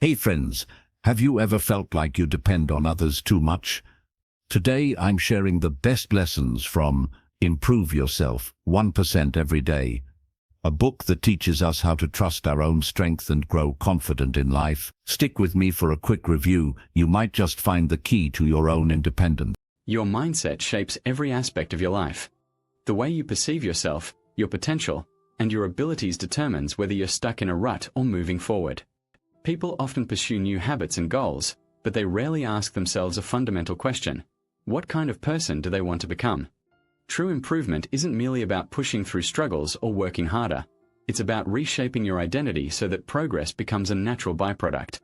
Hey friends, have you ever felt like you depend on others too much? Today I'm sharing the best lessons from Improve Yourself 1% Every Day, a book that teaches us how to trust our own strength and grow confident in life. Stick with me for a quick review. You might just find the key to your own independence. Your mindset shapes every aspect of your life. The way you perceive yourself, your potential, and your abilities determines whether you're stuck in a rut or moving forward. People often pursue new habits and goals, but they rarely ask themselves a fundamental question: what kind of person do they want to become? True improvement isn't merely about pushing through struggles or working harder. It's about reshaping your identity so that progress becomes a natural byproduct.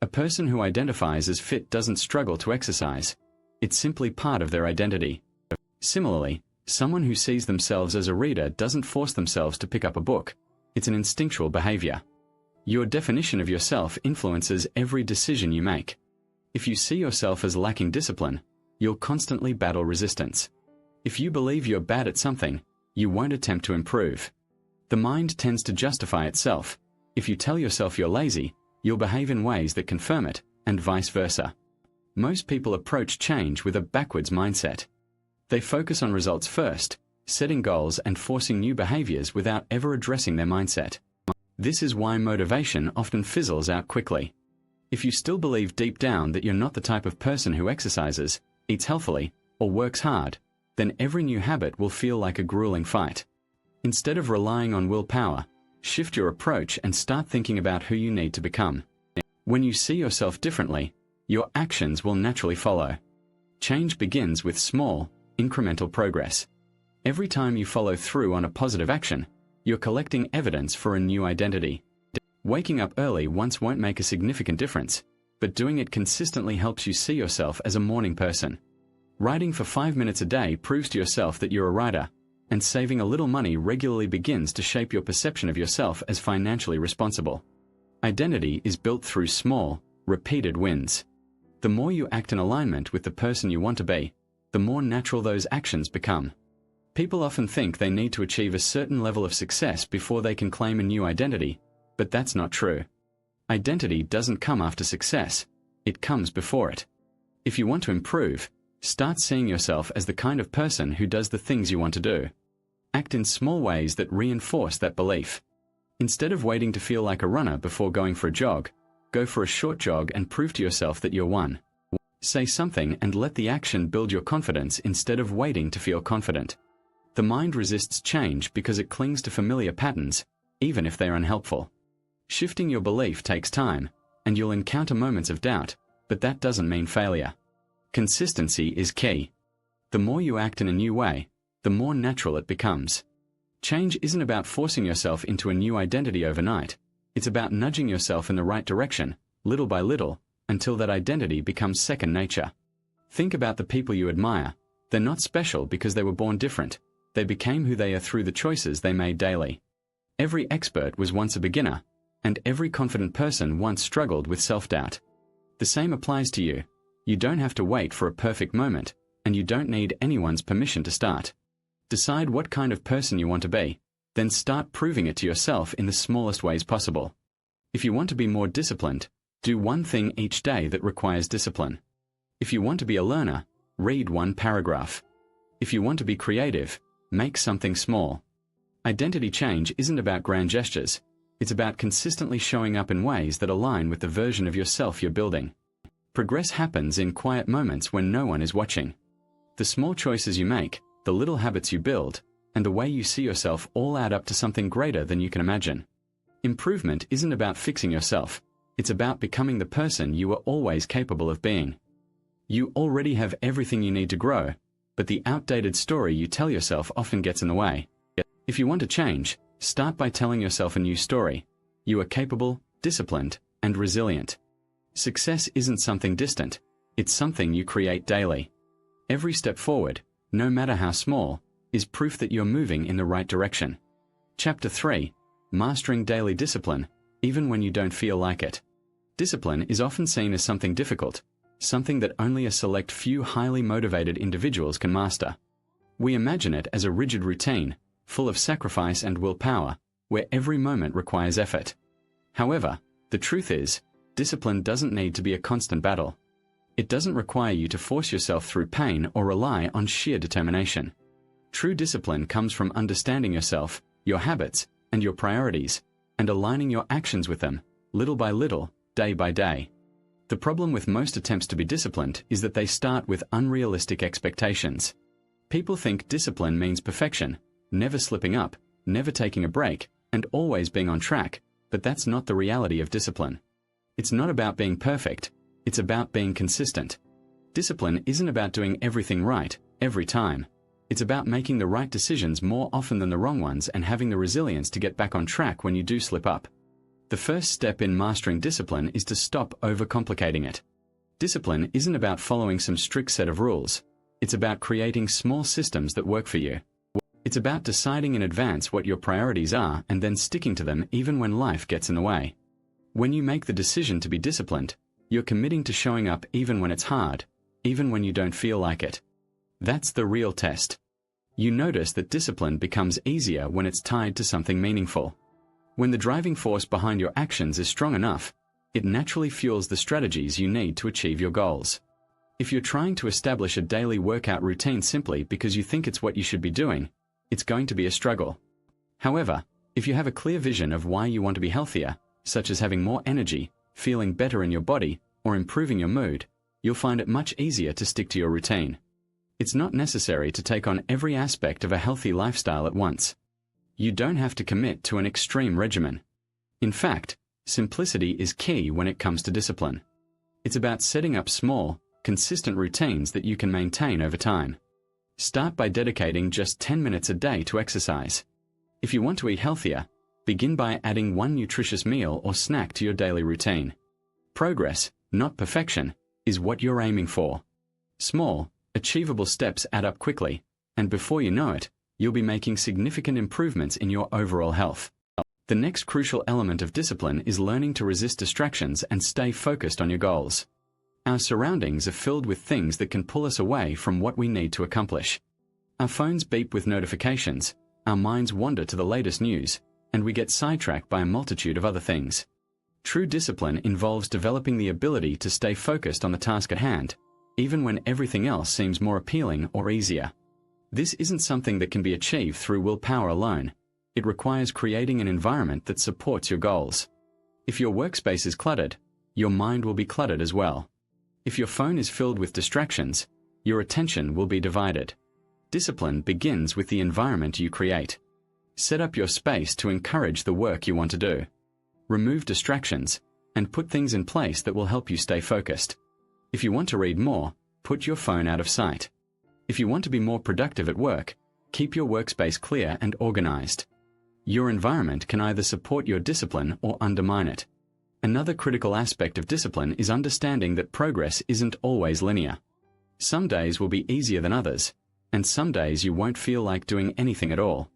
A person who identifies as fit doesn't struggle to exercise. It's simply part of their identity. Similarly, someone who sees themselves as a reader doesn't force themselves to pick up a book. It's an instinctual behavior. Your definition of yourself influences every decision you make. If you see yourself as lacking discipline, you'll constantly battle resistance. If you believe you're bad at something, you won't attempt to improve. The mind tends to justify itself. If you tell yourself you're lazy, you'll behave in ways that confirm it, and vice versa. Most people approach change with a backwards mindset. They focus on results first, setting goals and forcing new behaviors without ever addressing their mindset. This is why motivation often fizzles out quickly. If you still believe deep down that you're not the type of person who exercises, eats healthily, or works hard, then every new habit will feel like a grueling fight. Instead of relying on willpower, shift your approach and start thinking about who you need to become. When you see yourself differently, your actions will naturally follow. Change begins with small, incremental progress. Every time you follow through on a positive action, you're collecting evidence for a new identity. Waking up early once won't make a significant difference, but doing it consistently helps you see yourself as a morning person. Writing for 5 minutes a day proves to yourself that you're a writer, and saving a little money regularly begins to shape your perception of yourself as financially responsible. Identity is built through small, repeated wins. The more you act in alignment with the person you want to be, the more natural those actions become. People often think they need to achieve a certain level of success before they can claim a new identity, but that's not true. Identity doesn't come after success, it comes before it. If you want to improve, start seeing yourself as the kind of person who does the things you want to do. Act in small ways that reinforce that belief. Instead of waiting to feel like a runner before going for a jog, go for a short jog and prove to yourself that you're one. Say something and let the action build your confidence instead of waiting to feel confident. The mind resists change because it clings to familiar patterns, even if they're unhelpful. Shifting your belief takes time, and you'll encounter moments of doubt, but that doesn't mean failure. Consistency is key. The more you act in a new way, the more natural it becomes. Change isn't about forcing yourself into a new identity overnight. It's about nudging yourself in the right direction, little by little, until that identity becomes second nature. Think about the people you admire. They're not special because they were born different. They became who they are through the choices they made daily. Every expert was once a beginner, and every confident person once struggled with self-doubt. The same applies to you. You don't have to wait for a perfect moment, and you don't need anyone's permission to start. Decide what kind of person you want to be, then start proving it to yourself in the smallest ways possible. If you want to be more disciplined, do one thing each day that requires discipline. If you want to be a learner, read one paragraph. If you want to be creative, make something small. Identity change isn't about grand gestures. It's about consistently showing up in ways that align with the version of yourself you're building. Progress happens in quiet moments when no one is watching. The small choices you make, the little habits you build, and the way you see yourself all add up to something greater than you can imagine. Improvement isn't about fixing yourself. It's about becoming the person you were always capable of being. You already have everything you need to grow, but the outdated story you tell yourself often gets in the way. If you want to change, start by telling yourself a new story. You are capable, disciplined, and resilient. Success isn't something distant. It's something you create daily. Every step forward, no matter how small, is proof that you're moving in the right direction. Chapter 3. Mastering Daily Discipline, Even When You Don't Feel Like It. Discipline is often seen as something difficult, something that only a select few highly motivated individuals can master. We imagine it as a rigid routine, full of sacrifice and willpower, where every moment requires effort. However, the truth is, Discipline doesn't need to be a constant battle. It doesn't require you to force yourself through pain or rely on sheer determination. True discipline comes from understanding yourself, your habits, and your priorities, and aligning your actions with them, little by little, day by day. The problem with most attempts to be disciplined is that they start with unrealistic expectations. People think discipline means perfection, never slipping up, never taking a break, and always being on track, but that's not the reality of discipline. It's not about being perfect, it's about being consistent. Discipline isn't about doing everything right, every time. It's about making the right decisions more often than the wrong ones and having the resilience to get back on track when you do slip up. The first step in mastering discipline is to stop overcomplicating it. Discipline isn't about following some strict set of rules. It's about creating small systems that work for you. It's about deciding in advance what your priorities are and then sticking to them even when life gets in the way. When you make the decision to be disciplined, you're committing to showing up even when it's hard, even when you don't feel like it. That's the real test. You notice that discipline becomes easier when it's tied to something meaningful. When the driving force behind your actions is strong enough, it naturally fuels the strategies you need to achieve your goals. If you're trying to establish a daily workout routine simply because you think it's what you should be doing, it's going to be a struggle. However, if you have a clear vision of why you want to be healthier, such as having more energy, feeling better in your body, or improving your mood, you'll find it much easier to stick to your routine. It's not necessary to take on every aspect of a healthy lifestyle at once. You don't have to commit to an extreme regimen. In fact, simplicity is key when it comes to discipline. It's about setting up small, consistent routines that you can maintain over time. Start by dedicating just 10 minutes a day to exercise. If you want to eat healthier, begin by adding one nutritious meal or snack to your daily routine. Progress, not perfection, is what you're aiming for. Small, achievable steps add up quickly, and before you know it, you'll be making significant improvements in your overall health. The next crucial element of discipline is learning to resist distractions and stay focused on your goals. Our surroundings are filled with things that can pull us away from what we need to accomplish. Our phones beep with notifications, our minds wander to the latest news, and we get sidetracked by a multitude of other things. True discipline involves developing the ability to stay focused on the task at hand, even when everything else seems more appealing or easier. This isn't something that can be achieved through willpower alone. It requires creating an environment that supports your goals. If your workspace is cluttered, your mind will be cluttered as well. If your phone is filled with distractions, your attention will be divided. Discipline begins with the environment you create. Set up your space to encourage the work you want to do. Remove distractions, and put things in place that will help you stay focused. If you want to read more, put your phone out of sight. If you want to be more productive at work, keep your workspace clear and organized. Your environment can either support your discipline or undermine it. Another critical aspect of discipline is understanding that progress isn't always linear. Some days will be easier than others, and some days you won't feel like doing anything at all.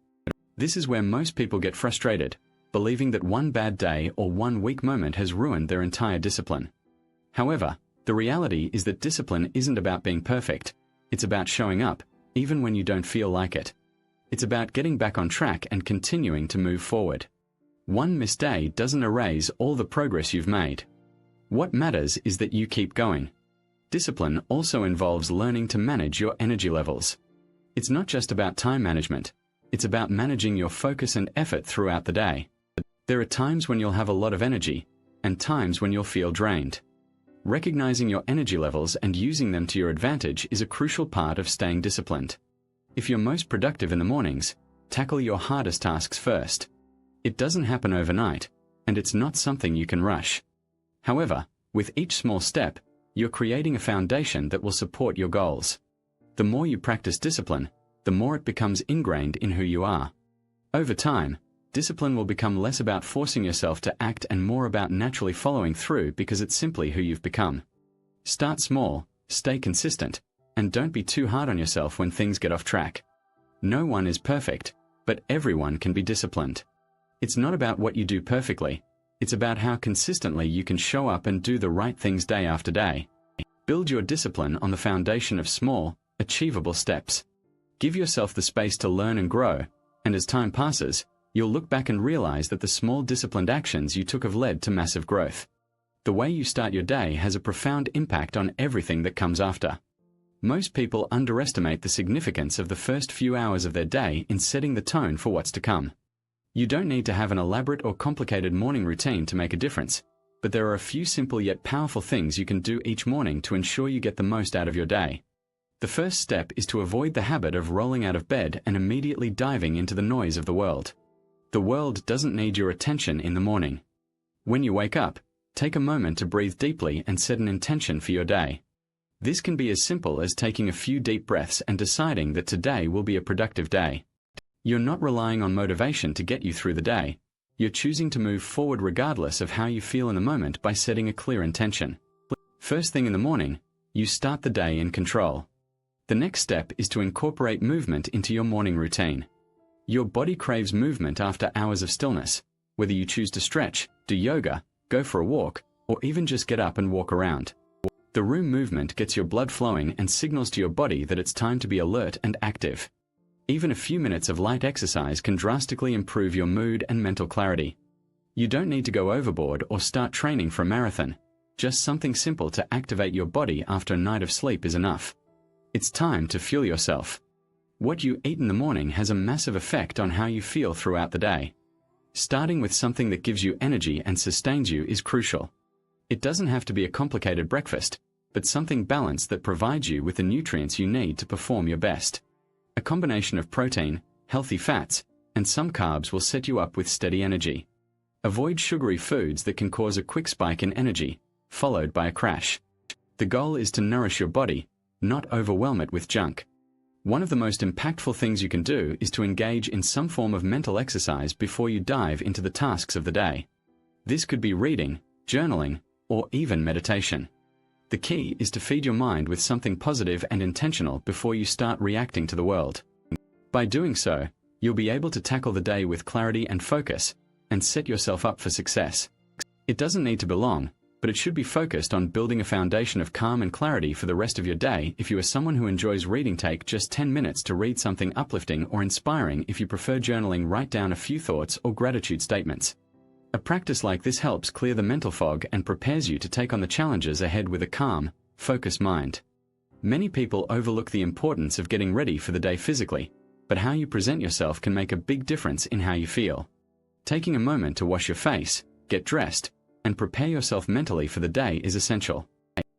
This is where most people get frustrated, believing that one bad day or one weak moment has ruined their entire discipline. However, the reality is that discipline isn't about being perfect. It's about showing up, even when you don't feel like it. It's about getting back on track and continuing to move forward. One missed day doesn't erase all the progress you've made. What matters is that you keep going. Discipline also involves learning to manage your energy levels. It's not just about time management. It's about managing your focus and effort throughout the day. There are times when you'll have a lot of energy, and times when you'll feel drained. Recognizing your energy levels and using them to your advantage is a crucial part of staying disciplined. If you're most productive in the mornings, tackle your hardest tasks first. It doesn't happen overnight, and it's not something you can rush. However, with each small step, you're creating a foundation that will support your goals. The more you practice discipline, the more it becomes ingrained in who you are. Over time, discipline will become less about forcing yourself to act and more about naturally following through because it's simply who you've become. Start small, stay consistent, and don't be too hard on yourself when things get off track. No one is perfect, but everyone can be disciplined. It's not about what you do perfectly, it's about how consistently you can show up and do the right things day after day. Build your discipline on the foundation of small, achievable steps. Give yourself the space to learn and grow, and as time passes, you'll look back and realize that the small disciplined actions you took have led to massive growth. The way you start your day has a profound impact on everything that comes after. Most people underestimate the significance of the first few hours of their day in setting the tone for what's to come. You don't need to have an elaborate or complicated morning routine to make a difference, but there are a few simple yet powerful things you can do each morning to ensure you get the most out of your day. The first step is to avoid the habit of rolling out of bed and immediately diving into the noise of the world. The world doesn't need your attention in the morning. When you wake up, take a moment to breathe deeply and set an intention for your day. This can be as simple as taking a few deep breaths and deciding that today will be a productive day. You're not relying on motivation to get you through the day. You're choosing to move forward regardless of how you feel in the moment by setting a clear intention. First thing in the morning, you start the day in control. The next step is to incorporate movement into your morning routine. Your body craves movement after hours of stillness, whether you choose to stretch, do yoga, go for a walk, or even just get up and walk around. The room movement gets your blood flowing and signals to your body that it's time to be alert and active. Even a few minutes of light exercise can drastically improve your mood and mental clarity. You don't need to go overboard or start training for a marathon. Just something simple to activate your body after a night of sleep is enough. It's time to fuel yourself. What you eat in the morning has a massive effect on how you feel throughout the day. Starting with something that gives you energy and sustains you is crucial. It doesn't have to be a complicated breakfast, but something balanced that provides you with the nutrients you need to perform your best. A combination of protein, healthy fats, and some carbs will set you up with steady energy. Avoid sugary foods that can cause a quick spike in energy, followed by a crash. The goal is to nourish your body, not overwhelm it with junk. One of the most impactful things you can do is to engage in some form of mental exercise before you dive into the tasks of the day. This could be reading, journaling, or even meditation. The key is to feed your mind with something positive and intentional before you start reacting to the world. By doing so, you'll be able to tackle the day with clarity and focus, and set yourself up for success. It doesn't need to be long, but it should be focused on building a foundation of calm and clarity for the rest of your day. If you are someone who enjoys reading, take just 10 minutes to read something uplifting or inspiring. If you prefer journaling, write down a few thoughts or gratitude statements. A practice like this helps clear the mental fog and prepares you to take on the challenges ahead with a calm, focused mind. Many people overlook the importance of getting ready for the day physically, but how you present yourself can make a big difference in how you feel. Taking a moment to wash your face, get dressed, and prepare yourself mentally for the day is essential.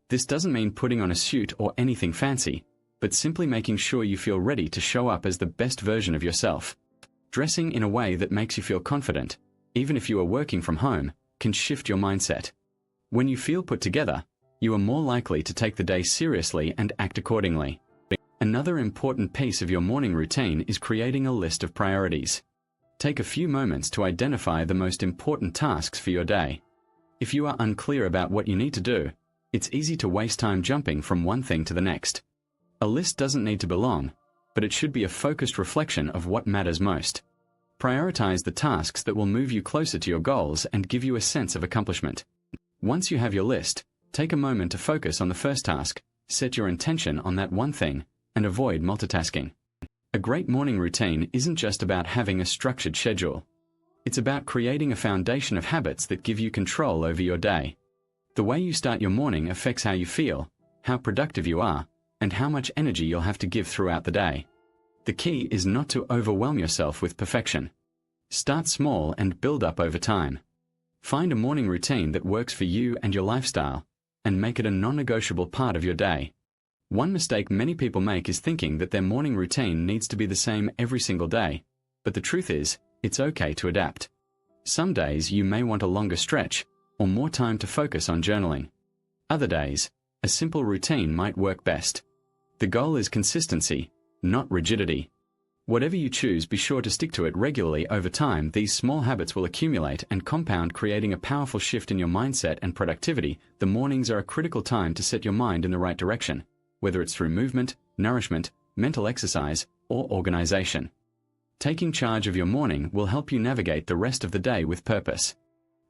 This doesn't mean putting on a suit or anything fancy, but simply making sure you feel ready to show up as the best version of yourself. Dressing in a way that makes you feel confident, even if you are working from home, can shift your mindset. When you feel put together, you are more likely to take the day seriously and act accordingly. Another important piece of your morning routine is creating a list of priorities. Take a few moments to identify the most important tasks for your day. If you are unclear about what you need to do, it's easy to waste time jumping from one thing to the next. A list doesn't need to be long, but it should be a focused reflection of what matters most. Prioritize the tasks that will move you closer to your goals and give you a sense of accomplishment. Once you have your list, take a moment to focus on the first task, set your intention on that one thing, and avoid multitasking. A great morning routine isn't just about having a structured schedule. It's about creating a foundation of habits that give you control over your day. The way you start your morning affects how you feel, how productive you are, and how much energy you'll have to give throughout the day. The key is not to overwhelm yourself with perfection. Start small and build up over time. Find a morning routine that works for you and your lifestyle, and make it a non-negotiable part of your day. One mistake many people make is thinking that their morning routine needs to be the same every single day, but the truth is, it's okay to adapt. Some days you may want a longer stretch, or more time to focus on journaling. Other days, a simple routine might work best. The goal is consistency, not rigidity. Whatever you choose, be sure to stick to it regularly. Over time, these small habits will accumulate and compound, creating a powerful shift in your mindset and productivity. The mornings are a critical time to set your mind in the right direction, whether it's through movement, nourishment, mental exercise, or organization. Taking charge of your morning will help you navigate the rest of the day with purpose.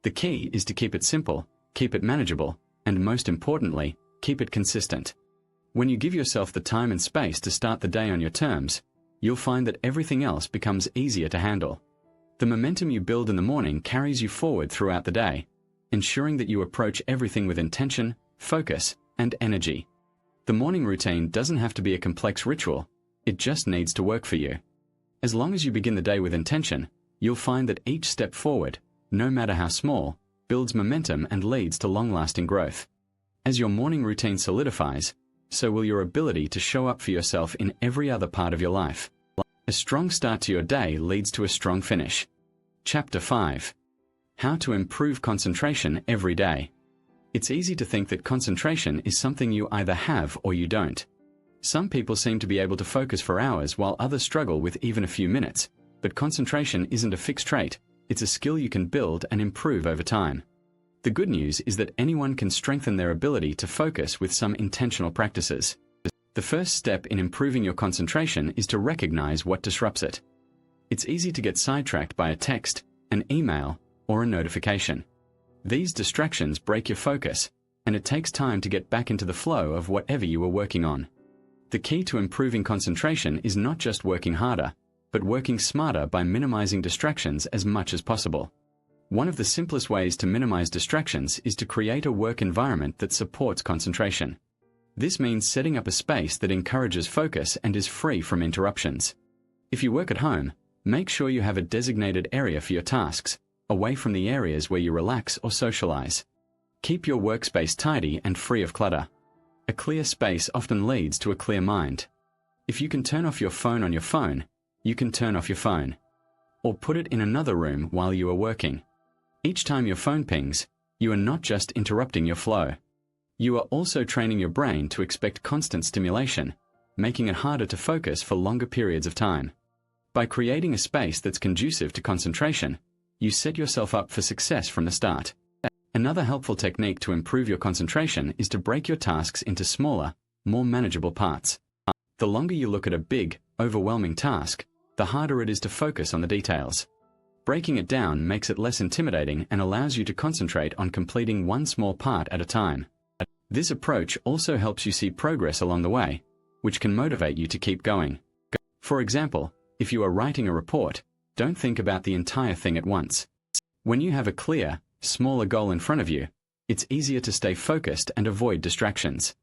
The key is to keep it simple, keep it manageable, and most importantly, keep it consistent. When you give yourself the time and space to start the day on your terms, you'll find that everything else becomes easier to handle. The momentum you build in the morning carries you forward throughout the day. ensuring that you approach everything with intention, focus, and energy. The morning routine doesn't have to be a complex ritual, it just needs to work for you. As long as you begin the day with intention, you'll find that each step forward, no matter how small, builds momentum and leads to long-lasting growth. As your morning routine solidifies, so will your ability to show up for yourself in every other part of your life. A strong start to your day leads to a strong finish. Chapter 5. How to improve concentration every day. It's easy to think that concentration is something you either have or you don't. Some people seem to be able to focus for hours while others struggle with even a few minutes, but concentration isn't a fixed trait, it's a skill you can build and improve over time. The good news is that anyone can strengthen their ability to focus with some intentional practices. The first step in improving your concentration is to recognize what disrupts it. It's easy to get sidetracked by a text, an email, or a notification. These distractions break your focus, and it takes time to get back into the flow of whatever you were working on. The key to improving concentration is not just working harder, but working smarter by minimizing distractions as much as possible. One of the simplest ways to minimize distractions is to create a work environment that supports concentration. This means setting up a space that encourages focus and is free from interruptions. If you work at home, make sure you have a designated area for your tasks, away from the areas where you relax or socialize. Keep your workspace tidy and free of clutter. A clear space often leads to a clear mind. If you can turn off your phone on your phone, you can turn off your phone. Or put it in another room while you are working. Each time your phone pings, you are not just interrupting your flow. You are also training your brain to expect constant stimulation, making it harder to focus for longer periods of time. By creating a space that's conducive to concentration, you set yourself up for success from the start. Another helpful technique to improve your concentration is to break your tasks into smaller, more manageable parts. The longer you look at a big, overwhelming task, the harder it is to focus on the details. Breaking it down makes it less intimidating and allows you to concentrate on completing one small part at a time. This approach also helps you see progress along the way, which can motivate you to keep going. For example, if you are writing a report, don't think about the entire thing at once. When you have a clear, smaller goal in front of you, it's easier to stay focused and avoid distractions.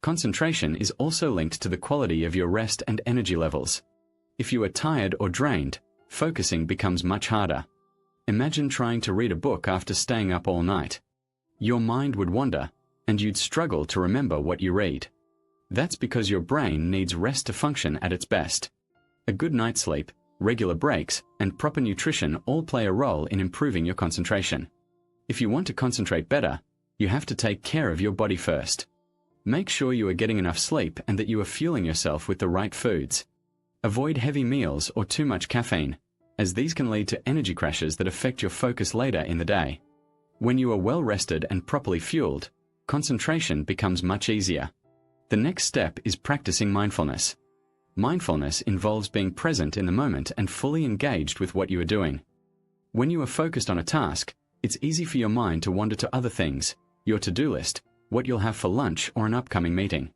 Concentration is also linked to the quality of your rest and energy levels. If you are tired or drained, focusing becomes much harder. Imagine trying to read a book after staying up all night. Your mind would wander, and you'd struggle to remember what you read. That's because your brain needs rest to function at its best. A good night's sleep, regular breaks, and proper nutrition all play a role in improving your concentration. If you want to concentrate better, you have to take care of your body first. Make sure you are getting enough sleep and that you are fueling yourself with the right foods. Avoid heavy meals or too much caffeine, as these can lead to energy crashes that affect your focus later in the day. When you are well rested and properly fueled, concentration becomes much easier. The next step is practicing mindfulness. Mindfulness involves being present in the moment and fully engaged with what you are doing. When you are focused on a task, it's easy for your mind to wander to other things, your to-do list, what you'll have for lunch, or an upcoming meeting.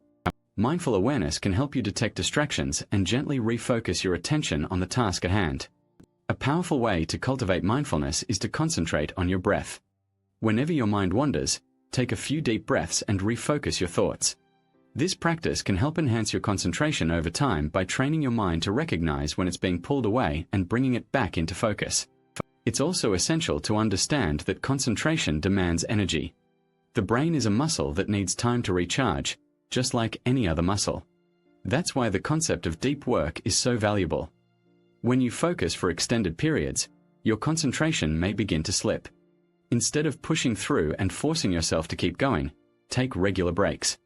Mindful awareness can help you detect distractions and gently refocus your attention on the task at hand. A powerful way to cultivate mindfulness is to concentrate on your breath. Whenever your mind wanders, take a few deep breaths and refocus your thoughts. This practice can help enhance your concentration over time by training your mind to recognize when it's being pulled away and bringing it back into focus. It's also essential to understand that concentration demands energy. The brain is a muscle that needs time to recharge, just like any other muscle. That's why the concept of deep work is so valuable. When you focus for extended periods, your concentration may begin to slip. Instead of pushing through and forcing yourself to keep going, take regular breaks.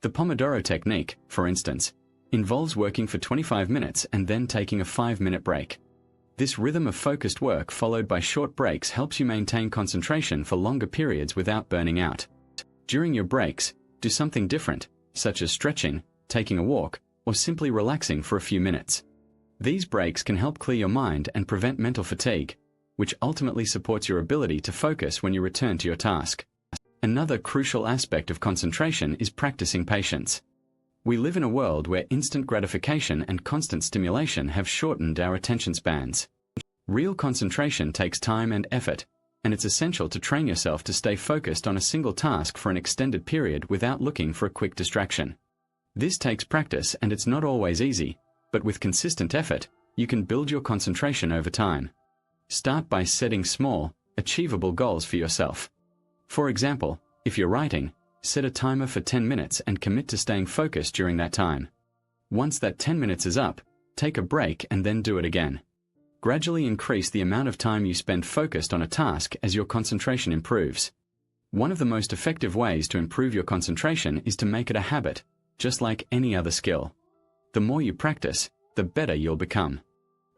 The Pomodoro technique, for instance, involves working for 25 minutes and then taking a 5-minute break. This rhythm of focused work followed by short breaks helps you maintain concentration for longer periods without burning out. During your breaks, do something different, such as stretching, taking a walk, or simply relaxing for a few minutes. These breaks can help clear your mind and prevent mental fatigue, which ultimately supports your ability to focus when you return to your task. Another crucial aspect of concentration is practicing patience. We live in a world where instant gratification and constant stimulation have shortened our attention spans. Real concentration takes time and effort, and it's essential to train yourself to stay focused on a single task for an extended period without looking for a quick distraction. This takes practice, and it's not always easy, but with consistent effort, you can build your concentration over time. Start by setting small, achievable goals for yourself. For example, if you're writing, set a timer for 10 minutes and commit to staying focused during that time. Once that 10 minutes is up, take a break and then do it again. Gradually increase the amount of time you spend focused on a task as your concentration improves. One of the most effective ways to improve your concentration is to make it a habit, just like any other skill. The more you practice, the better you'll become.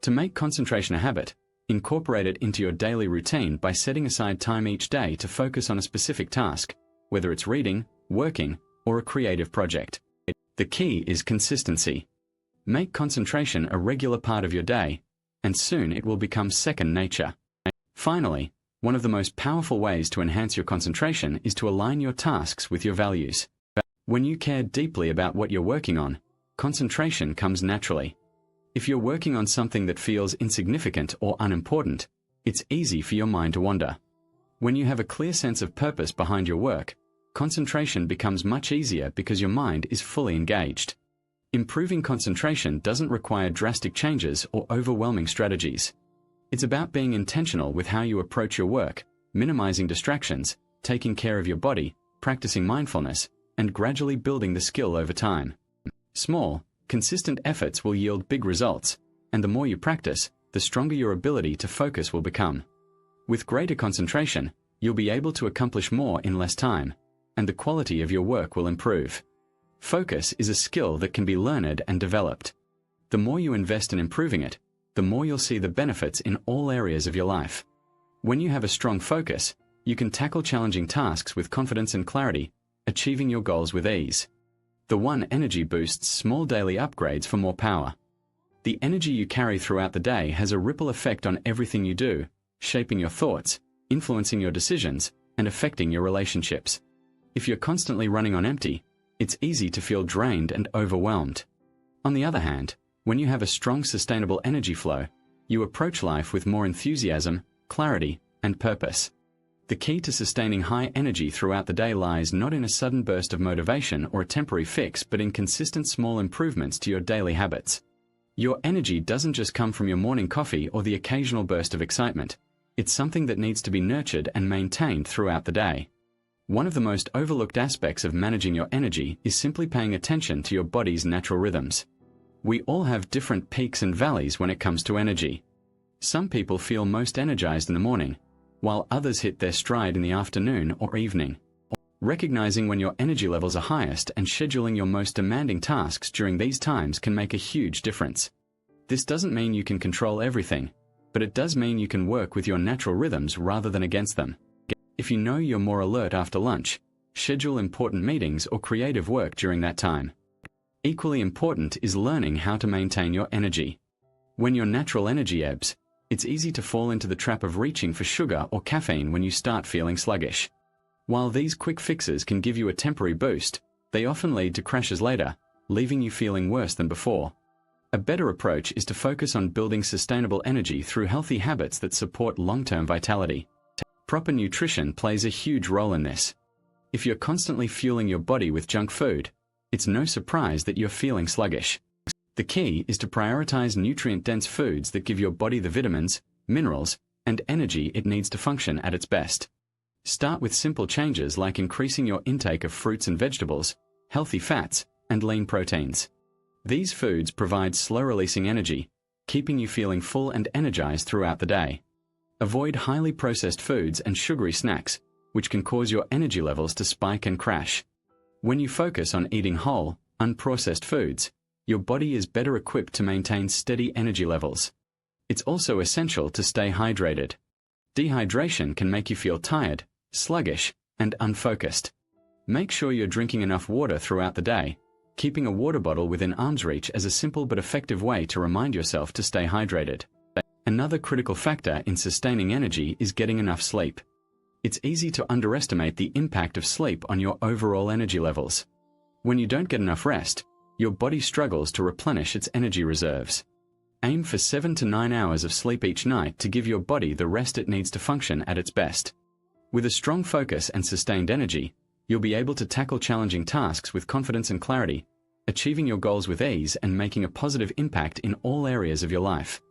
To make concentration a habit, incorporate it into your daily routine by setting aside time each day to focus on a specific task, whether it's reading, working, or a creative project. The key is consistency. Make concentration a regular part of your day, and soon it will become second nature. Finally, one of the most powerful ways to enhance your concentration is to align your tasks with your values. When you care deeply about what you're working on, concentration comes naturally. If you're working on something that feels insignificant or unimportant, it's easy for your mind to wander. When you have a clear sense of purpose behind your work, concentration becomes much easier because your mind is fully engaged. Improving concentration doesn't require drastic changes or overwhelming strategies. It's about being intentional with how you approach your work, minimizing distractions, taking care of your body, practicing mindfulness, and gradually building the skill over time. Small, consistent efforts will yield big results, and the more you practice, the stronger your ability to focus will become. With greater concentration, you'll be able to accomplish more in less time, and the quality of your work will improve. Focus is a skill that can be learned and developed. The more you invest in improving it, the more you'll see the benefits in all areas of your life. When you have a strong focus, you can tackle challenging tasks with confidence and clarity, achieving your goals with ease. The One Energy boosts small daily upgrades for more power. The energy you carry throughout the day has a ripple effect on everything you do, shaping your thoughts, influencing your decisions, and affecting your relationships. If you're constantly running on empty, it's easy to feel drained and overwhelmed. On the other hand, when you have a strong sustainable energy flow, you approach life with more enthusiasm, clarity, and purpose. The key to sustaining high energy throughout the day lies not in a sudden burst of motivation or a temporary fix, but in consistent small improvements to your daily habits. Your energy doesn't just come from your morning coffee or the occasional burst of excitement. It's something that needs to be nurtured and maintained throughout the day. One of the most overlooked aspects of managing your energy is simply paying attention to your body's natural rhythms. We all have different peaks and valleys when it comes to energy. Some people feel most energized in the morning, while others hit their stride in the afternoon or evening. Recognizing when your energy levels are highest and scheduling your most demanding tasks during these times can make a huge difference. This doesn't mean you can control everything, but it does mean you can work with your natural rhythms rather than against them. If you know you're more alert after lunch, schedule important meetings or creative work during that time. Equally important is learning how to maintain your energy. When your natural energy ebbs, it's easy to fall into the trap of reaching for sugar or caffeine when you start feeling sluggish. While these quick fixes can give you a temporary boost, they often lead to crashes later, leaving you feeling worse than before. A better approach is to focus on building sustainable energy through healthy habits that support long-term vitality. Proper nutrition plays a huge role in this. If you're constantly fueling your body with junk food, it's no surprise that you're feeling sluggish. The key is to prioritize nutrient-dense foods that give your body the vitamins, minerals, and energy it needs to function at its best. Start with simple changes like increasing your intake of fruits and vegetables, healthy fats, and lean proteins. These foods provide slow-releasing energy, keeping you feeling full and energized throughout the day. Avoid highly processed foods and sugary snacks, which can cause your energy levels to spike and crash. When you focus on eating whole, unprocessed foods, your body is better equipped to maintain steady energy levels. It's also essential to stay hydrated. Dehydration can make you feel tired, sluggish, and unfocused. Make sure you're drinking enough water throughout the day, keeping a water bottle within arm's reach as a simple but effective way to remind yourself to stay hydrated. Another critical factor in sustaining energy is getting enough sleep. It's easy to underestimate the impact of sleep on your overall energy levels. When you don't get enough rest, your body struggles to replenish its energy reserves. Aim for 7 to 9 hours of sleep each night to give your body the rest it needs to function at its best. With a strong focus and sustained energy, you'll be able to tackle challenging tasks with confidence and clarity, achieving your goals with ease and making a positive impact in all areas of your life.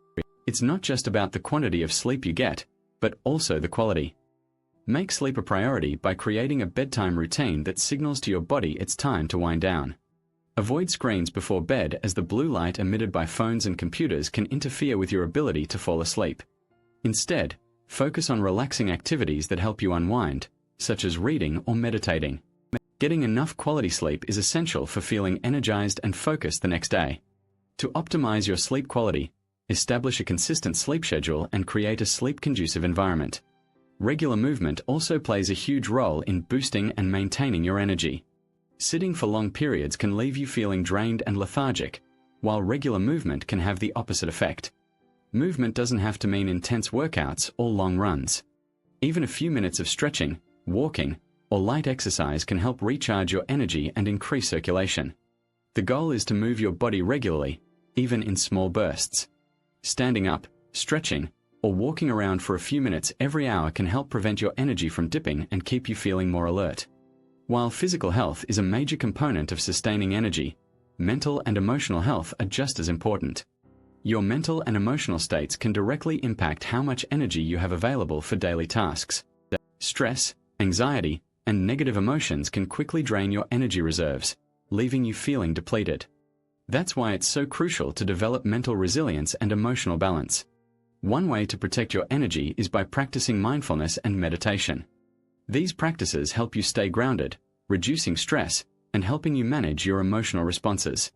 It's not just about the quantity of sleep you get, but also the quality. Make sleep a priority by creating a bedtime routine that signals to your body it's time to wind down. Avoid screens before bed, as the blue light emitted by phones and computers can interfere with your ability to fall asleep. Instead, focus on relaxing activities that help you unwind, such as reading or meditating. Getting enough quality sleep is essential for feeling energized and focused the next day. To optimize your sleep quality, establish a consistent sleep schedule and create a sleep-conducive environment. Regular movement also plays a huge role in boosting and maintaining your energy. Sitting for long periods can leave you feeling drained and lethargic, while regular movement can have the opposite effect. Movement doesn't have to mean intense workouts or long runs. Even a few minutes of stretching, walking, or light exercise can help recharge your energy and increase circulation. The goal is to move your body regularly, even in small bursts. Standing up, stretching, or walking around for a few minutes every hour can help prevent your energy from dipping and keep you feeling more alert. While physical health is a major component of sustaining energy, mental and emotional health are just as important. Your mental and emotional states can directly impact how much energy you have available for daily tasks. Stress, anxiety, and negative emotions can quickly drain your energy reserves, leaving you feeling depleted. That's why it's so crucial to develop mental resilience and emotional balance. One way to protect your energy is by practicing mindfulness and meditation. These practices help you stay grounded, reducing stress, and helping you manage your emotional responses.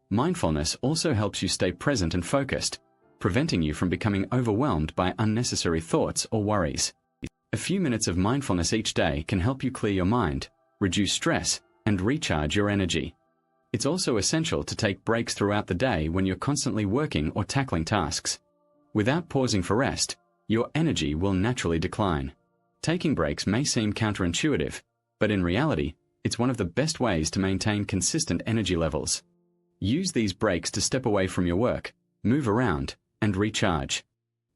Mindfulness also helps you stay present and focused, preventing you from becoming overwhelmed by unnecessary thoughts or worries. A few minutes of mindfulness each day can help you clear your mind, reduce stress, and recharge your energy. It's also essential to take breaks throughout the day when you're constantly working or tackling tasks. Without pausing for rest, your energy will naturally decline. Taking breaks may seem counterintuitive, but in reality, it's one of the best ways to maintain consistent energy levels. Use these breaks to step away from your work, move around, and recharge.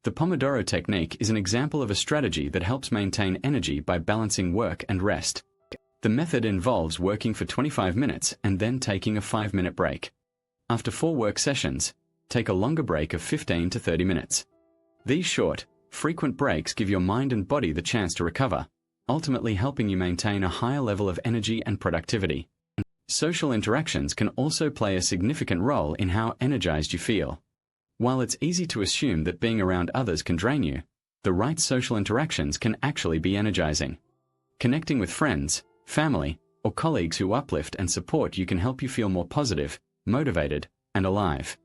The Pomodoro technique is an example of a strategy that helps maintain energy by balancing work and rest. The method involves working for 25 minutes and then taking a 5-minute break. After 4 work sessions, take a longer break of 15 to 30 minutes. These short, frequent breaks give your mind and body the chance to recover, ultimately helping you maintain a higher level of energy and productivity. Social interactions can also play a significant role in how energized you feel. While it's easy to assume that being around others can drain you, the right social interactions can actually be energizing. Connecting with friends, family, or colleagues who uplift and support you can help you feel more positive, motivated, and alive.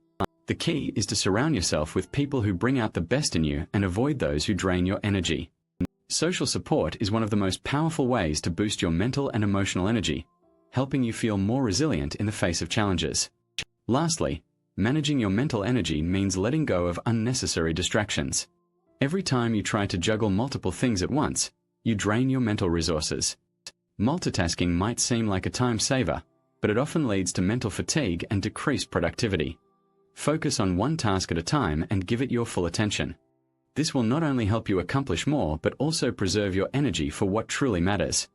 The key is to surround yourself with people who bring out the best in you and avoid those who drain your energy. Social support is one of the most powerful ways to boost your mental and emotional energy, helping you feel more resilient in the face of challenges. Lastly, managing your mental energy means letting go of unnecessary distractions. Every time you try to juggle multiple things at once, you drain your mental resources. Multitasking might seem like a time saver, but it often leads to mental fatigue and decreased productivity. Focus on one task at a time and give it your full attention. This will not only help you accomplish more, but also preserve your energy for what truly matters.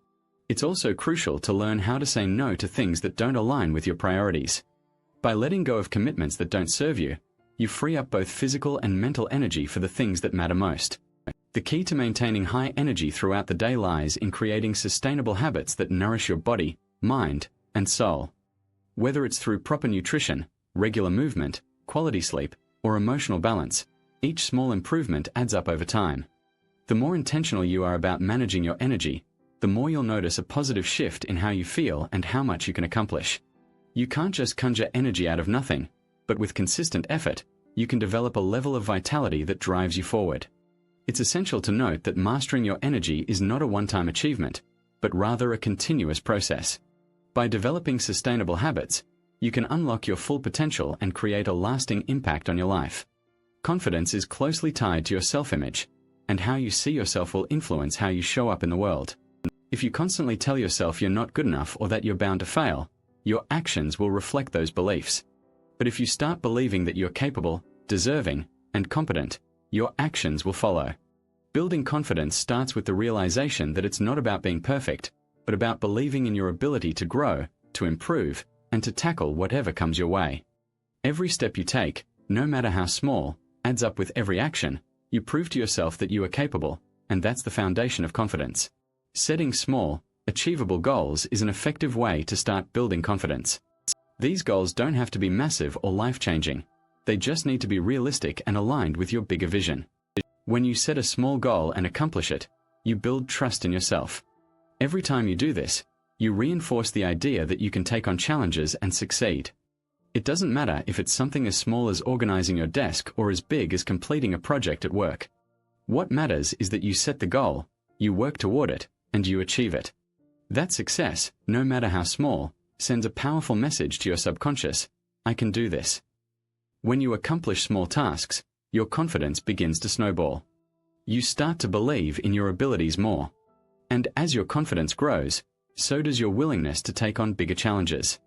It's also crucial to learn how to say no to things that don't align with your priorities. By letting go of commitments that don't serve you, you free up both physical and mental energy for the things that matter most. The key to maintaining high energy throughout the day lies in creating sustainable habits that nourish your body, mind, and soul. Whether it's through proper nutrition, regular movement, quality sleep, or emotional balance, each small improvement adds up over time. The more intentional you are about managing your energy, the more you'll notice a positive shift in how you feel and how much you can accomplish. You can't just conjure energy out of nothing, but with consistent effort, you can develop a level of vitality that drives you forward. It's essential to note that mastering your energy is not a one-time achievement, but rather a continuous process. By developing sustainable habits, you can unlock your full potential and create a lasting impact on your life. Confidence is closely tied to your self-image, and how you see yourself will influence how you show up in the world. If you constantly tell yourself you're not good enough or that you're bound to fail, your actions will reflect those beliefs. But if you start believing that you're capable, deserving, and competent, your actions will follow. Building confidence starts with the realization that it's not about being perfect, but about believing in your ability to grow, to improve, and to tackle whatever comes your way. Every step you take, no matter how small, adds up. With every action, you prove to yourself that you are capable, and that's the foundation of confidence. Setting small, achievable goals is an effective way to start building confidence. These goals don't have to be massive or life-changing. They just need to be realistic and aligned with your bigger vision. When you set a small goal and accomplish it, you build trust in yourself. Every time you do this, you reinforce the idea that you can take on challenges and succeed. It doesn't matter if it's something as small as organizing your desk or as big as completing a project at work. What matters is that you set the goal, you work toward it, and you achieve it. That success, no matter how small, sends a powerful message to your subconscious: I can do this. When you accomplish small tasks, your confidence begins to snowball. You start to believe in your abilities more. And as your confidence grows, so does your willingness to take on bigger challenges.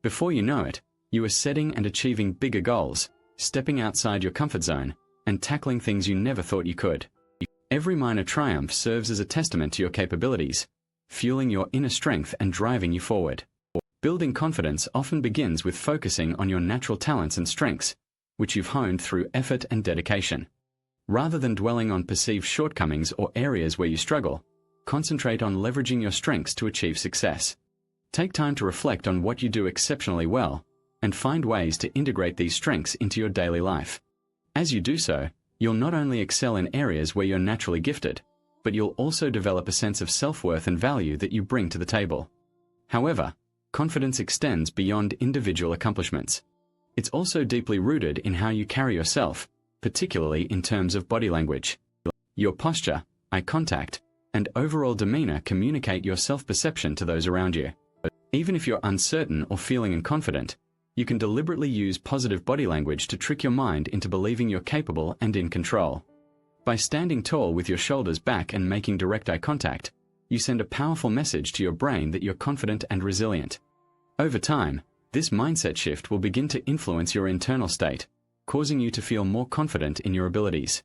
Before you know it, you are setting and achieving bigger goals, stepping outside your comfort zone, and tackling things you never thought you could. Every minor triumph serves as a testament to your capabilities, fueling your inner strength and driving you forward. Building confidence often begins with focusing on your natural talents and strengths, which you've honed through effort and dedication. Rather than dwelling on perceived shortcomings or areas where you struggle, concentrate on leveraging your strengths to achieve success. Take time to reflect on what you do exceptionally well, and find ways to integrate these strengths into your daily life. As you do so, you'll not only excel in areas where you're naturally gifted, but you'll also develop a sense of self-worth and value that you bring to the table. However, confidence extends beyond individual accomplishments. It's also deeply rooted in how you carry yourself, particularly in terms of body language. Your posture, eye contact, and overall demeanor communicate your self-perception to those around you. Even if you're uncertain or feeling unconfident, you can deliberately use positive body language to trick your mind into believing you're capable and in control. By standing tall with your shoulders back and making direct eye contact, you send a powerful message to your brain that you're confident and resilient. Over time, this mindset shift will begin to influence your internal state, causing you to feel more confident in your abilities.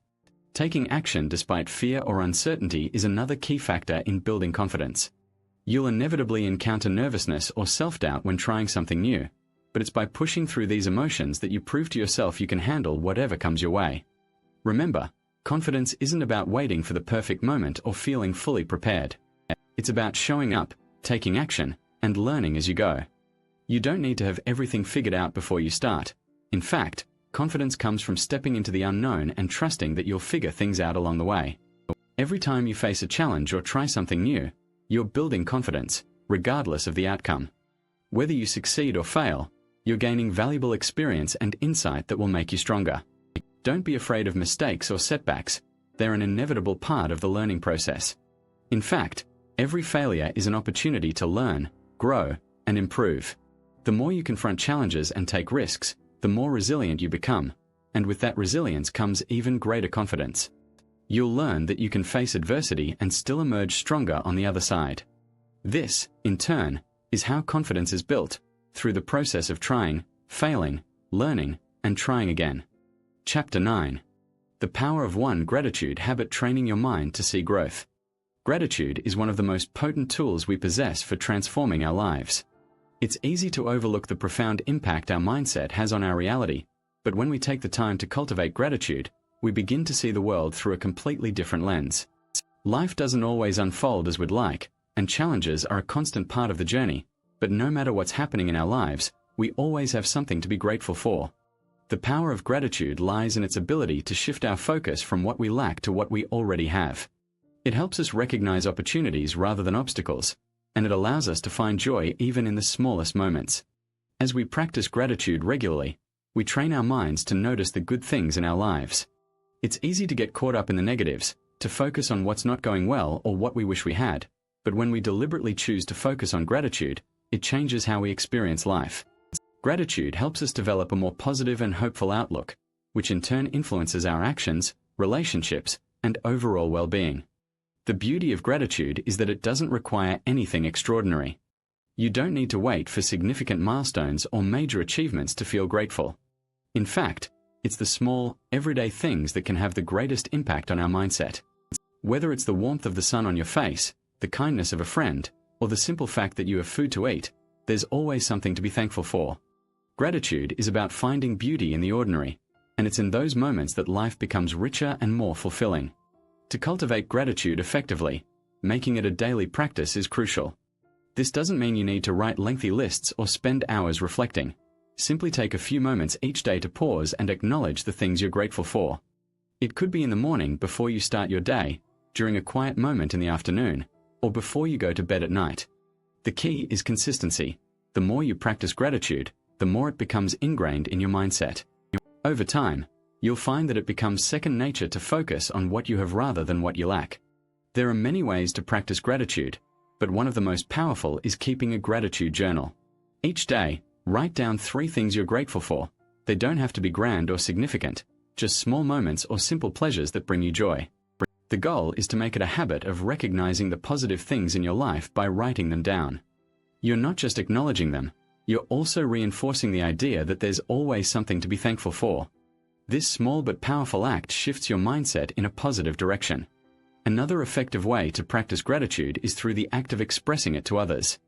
Taking action despite fear or uncertainty is another key factor in building confidence. You'll inevitably encounter nervousness or self-doubt when trying something new, but it's by pushing through these emotions that you prove to yourself you can handle whatever comes your way. Remember, confidence isn't about waiting for the perfect moment or feeling fully prepared. It's about showing up, taking action, and learning as you go. You don't need to have everything figured out before you start. In fact, confidence comes from stepping into the unknown and trusting that you'll figure things out along the way. Every time you face a challenge or try something new, you're building confidence, regardless of the outcome. Whether you succeed or fail, you're gaining valuable experience and insight that will make you stronger. Don't be afraid of mistakes or setbacks. They're an inevitable part of the learning process. In fact, every failure is an opportunity to learn, grow, and improve. The more you confront challenges and take risks, the more resilient you become, and with that resilience comes even greater confidence. You'll learn that you can face adversity and still emerge stronger on the other side. This, in turn, is how confidence is built, through the process of trying, failing, learning, and trying again. Chapter 9. The Power of One Gratitude Habit: Training Your Mind to See Growth. Gratitude is one of the most potent tools we possess for transforming our lives. It's easy to overlook the profound impact our mindset has on our reality, but when we take the time to cultivate gratitude, we begin to see the world through a completely different lens. Life doesn't always unfold as we'd like, and challenges are a constant part of the journey, but no matter what's happening in our lives, we always have something to be grateful for. The power of gratitude lies in its ability to shift our focus from what we lack to what we already have. It helps us recognize opportunities rather than obstacles, and it allows us to find joy even in the smallest moments. As we practice gratitude regularly, we train our minds to notice the good things in our lives. It's easy to get caught up in the negatives, to focus on what's not going well or what we wish we had, but when we deliberately choose to focus on gratitude, it changes how we experience life. Gratitude helps us develop a more positive and hopeful outlook, which in turn influences our actions, relationships, and overall well-being. The beauty of gratitude is that it doesn't require anything extraordinary. You don't need to wait for significant milestones or major achievements to feel grateful. In fact, It's the small, everyday things that can have the greatest impact on our mindset. Whether it's the warmth of the sun on your face, the kindness of a friend, or the simple fact that you have food to eat, there's always something to be thankful for. Gratitude is about finding beauty in the ordinary, and it's in those moments that life becomes richer and more fulfilling. To cultivate gratitude effectively, making it a daily practice is crucial. This doesn't mean you need to write lengthy lists or spend hours reflecting. Simply take a few moments each day to pause and acknowledge the things you're grateful for. It could be in the morning before you start your day, during a quiet moment in the afternoon, or before you go to bed at night. The key is consistency. The more you practice gratitude, the more it becomes ingrained in your mindset. Over time, you'll find that it becomes second nature to focus on what you have rather than what you lack. There are many ways to practice gratitude, but one of the most powerful is keeping a gratitude journal. Each day, write down 3 things you're grateful for. They don't have to be grand or significant, just small moments or simple pleasures that bring you joy. The goal is to make it a habit of recognizing the positive things in your life by writing them down. You're not just acknowledging them, you're also reinforcing the idea that there's always something to be thankful for. This small but powerful act shifts your mindset in a positive direction. Another effective way to practice gratitude is through the act of expressing it to others.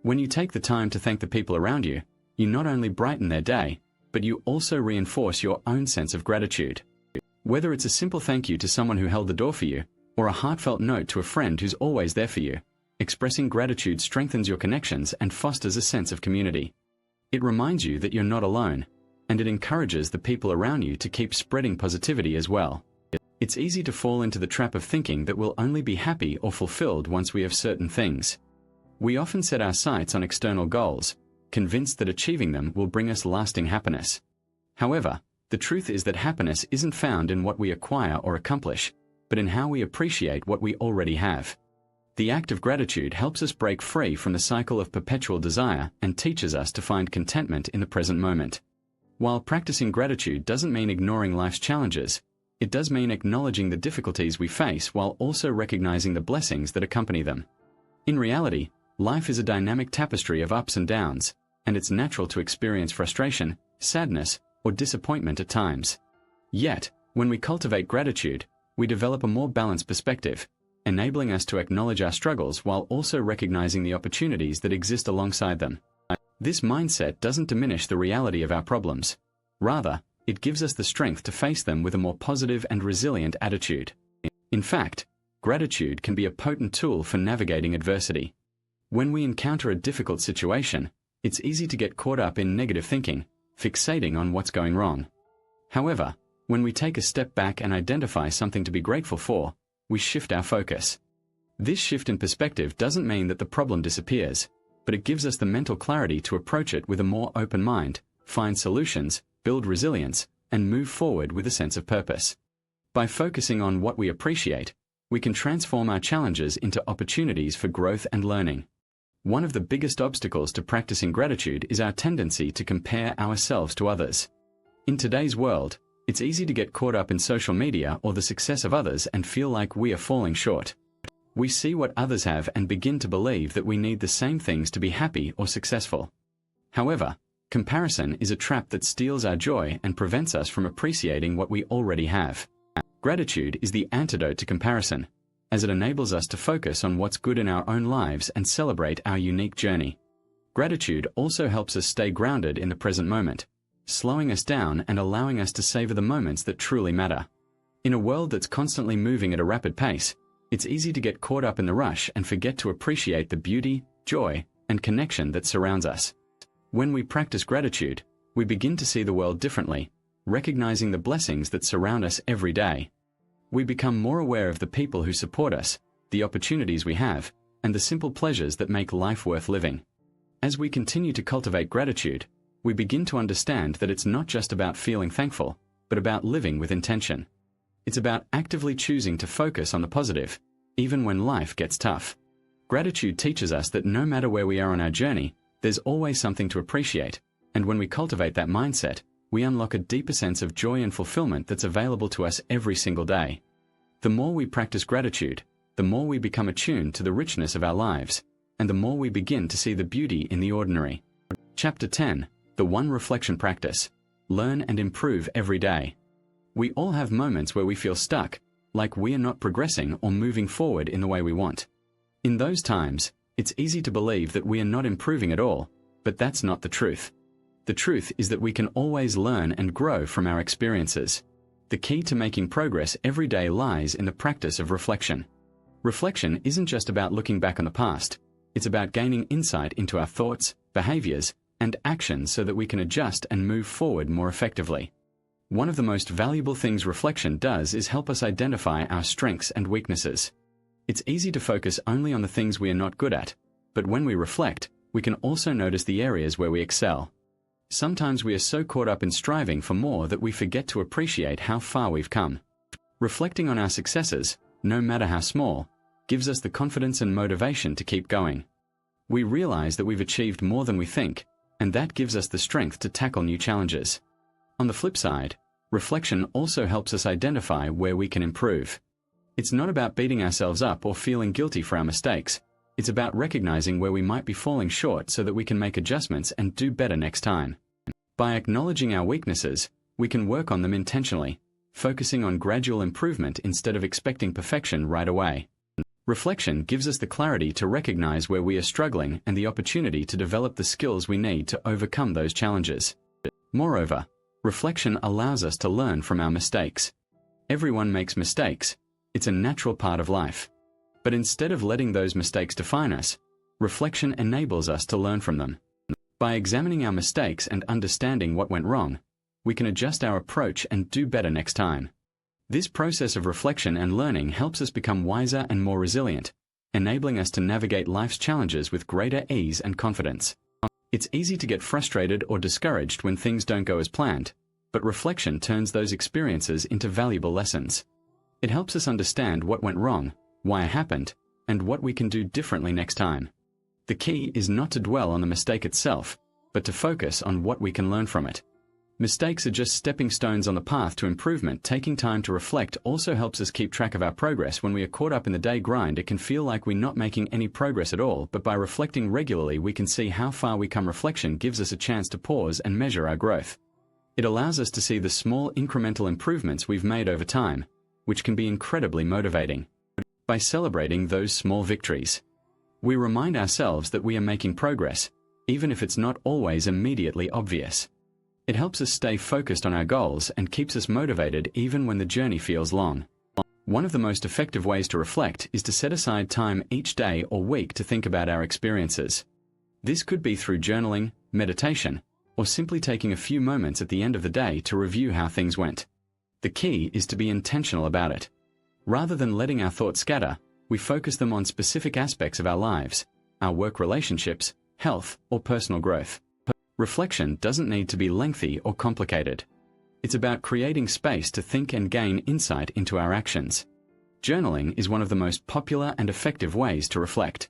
When you take the time to thank the people around you, you not only brighten their day, but you also reinforce your own sense of gratitude. Whether it's a simple thank you to someone who held the door for you, or a heartfelt note to a friend who's always there for you, expressing gratitude strengthens your connections and fosters a sense of community. It reminds you that you're not alone, and it encourages the people around you to keep spreading positivity as well. It's easy to fall into the trap of thinking that we'll only be happy or fulfilled once we have certain things. We often set our sights on external goals, convinced that achieving them will bring us lasting happiness. However, the truth is that happiness isn't found in what we acquire or accomplish, but in how we appreciate what we already have. The act of gratitude helps us break free from the cycle of perpetual desire and teaches us to find contentment in the present moment. While practicing gratitude doesn't mean ignoring life's challenges, it does mean acknowledging the difficulties we face while also recognizing the blessings that accompany them. In reality, life is a dynamic tapestry of ups and downs, and it's natural to experience frustration, sadness, or disappointment at times. Yet, when we cultivate gratitude, we develop a more balanced perspective, enabling us to acknowledge our struggles while also recognizing the opportunities that exist alongside them. This mindset doesn't diminish the reality of our problems. Rather, it gives us the strength to face them with a more positive and resilient attitude. In fact, gratitude can be a potent tool for navigating adversity. When we encounter a difficult situation, it's easy to get caught up in negative thinking, fixating on what's going wrong. However, when we take a step back and identify something to be grateful for, we shift our focus. This shift in perspective doesn't mean that the problem disappears, but it gives us the mental clarity to approach it with a more open mind, find solutions, build resilience, and move forward with a sense of purpose. By focusing on what we appreciate, we can transform our challenges into opportunities for growth and learning. One of the biggest obstacles to practicing gratitude is our tendency to compare ourselves to others. In today's world, it's easy to get caught up in social media or the success of others and feel like we are falling short. We see what others have and begin to believe that we need the same things to be happy or successful. However, comparison is a trap that steals our joy and prevents us from appreciating what we already have. Gratitude is the antidote to comparison, as it enables us to focus on what's good in our own lives and celebrate our unique journey. Gratitude also helps us stay grounded in the present moment, slowing us down and allowing us to savor the moments that truly matter. In a world that's constantly moving at a rapid pace, it's easy to get caught up in the rush and forget to appreciate the beauty, joy, and connection that surrounds us. When we practice gratitude, we begin to see the world differently, recognizing the blessings that surround us every day. We become more aware of the people who support us, the opportunities we have, and the simple pleasures that make life worth living. As we continue to cultivate gratitude, we begin to understand that it's not just about feeling thankful, but about living with intention. It's about actively choosing to focus on the positive, even when life gets tough. Gratitude teaches us that no matter where we are on our journey, there's always something to appreciate, and when we cultivate that mindset, we unlock a deeper sense of joy and fulfillment that's available to us every single day. The more we practice gratitude, the more we become attuned to the richness of our lives, and the more we begin to see the beauty in the ordinary. Chapter 10, The One Reflection Practice. learn and improve every day. We all have moments where we feel stuck, like we are not progressing or moving forward in the way we want. In those times, it's easy to believe that we are not improving at all, but that's not the truth. The truth is that we can always learn and grow from our experiences. The key to making progress every day lies in the practice of reflection. Reflection isn't just about looking back on the past, it's about gaining insight into our thoughts, behaviors, and actions so that we can adjust and move forward more effectively. One of the most valuable things reflection does is help us identify our strengths and weaknesses. It's easy to focus only on the things we are not good at, but when we reflect, we can also notice the areas where we excel. Sometimes we are so caught up in striving for more that we forget to appreciate how far we've come. Reflecting on our successes, no matter how small, gives us the confidence and motivation to keep going. We realize that we've achieved more than we think, and that gives us the strength to tackle new challenges. On the flip side, reflection also helps us identify where we can improve. It's not about beating ourselves up or feeling guilty for our mistakes. It's about recognizing where we might be falling short so that we can make adjustments and do better next time. By acknowledging our weaknesses, we can work on them intentionally, focusing on gradual improvement instead of expecting perfection right away. Reflection gives us the clarity to recognize where we are struggling and the opportunity to develop the skills we need to overcome those challenges. Moreover, reflection allows us to learn from our mistakes. Everyone makes mistakes. It's a natural part of life. But instead of letting those mistakes define us, reflection enables us to learn from them. By examining our mistakes and understanding what went wrong, we can adjust our approach and do better next time. This process of reflection and learning helps us become wiser and more resilient, enabling us to navigate life's challenges with greater ease and confidence. It's easy to get frustrated or discouraged when things don't go as planned, but reflection turns those experiences into valuable lessons. It helps us understand what went wrong, why it happened, and what we can do differently next time. The key is not to dwell on the mistake itself, but to focus on what we can learn from it. Mistakes are just stepping stones on the path to improvement. Taking time to reflect also helps us keep track of our progress. When we are caught up in the day grind, it can feel like we're not making any progress at all, but by reflecting regularly we can see how far we come. Reflection gives us a chance to pause and measure our growth. It allows us to see the small incremental improvements we've made over time, which can be incredibly motivating. By celebrating those small victories, we remind ourselves that we are making progress, even if it's not always immediately obvious. It helps us stay focused on our goals and keeps us motivated even when the journey feels long. One of the most effective ways to reflect is to set aside time each day or week to think about our experiences. This could be through journaling, meditation, or simply taking a few moments at the end of the day to review how things went. The key is to be intentional about it. Rather than letting our thoughts scatter, we focus them on specific aspects of our lives, our work relationships, health, or personal growth. Reflection doesn't need to be lengthy or complicated. It's about creating space to think and gain insight into our actions. Journaling is one of the most popular and effective ways to reflect.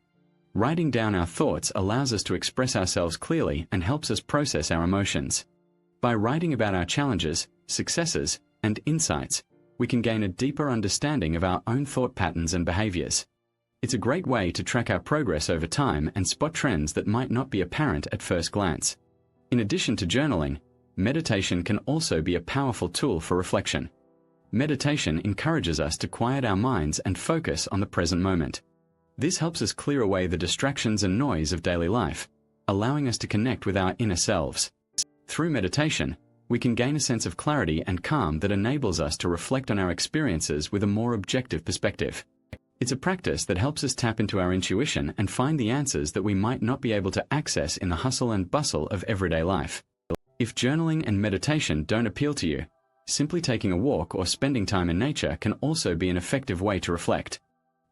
Writing down our thoughts allows us to express ourselves clearly and helps us process our emotions. By writing about our challenges, successes, and insights, we can gain a deeper understanding of our own thought patterns and behaviors. It's a great way to track our progress over time and spot trends that might not be apparent at first glance. In addition to journaling, meditation can also be a powerful tool for reflection. Meditation encourages us to quiet our minds and focus on the present moment. This helps us clear away the distractions and noise of daily life, allowing us to connect with our inner selves. Through meditation, we can gain a sense of clarity and calm that enables us to reflect on our experiences with a more objective perspective. It's a practice that helps us tap into our intuition and find the answers that we might not be able to access in the hustle and bustle of everyday life. If journaling and meditation don't appeal to you, simply taking a walk or spending time in nature can also be an effective way to reflect.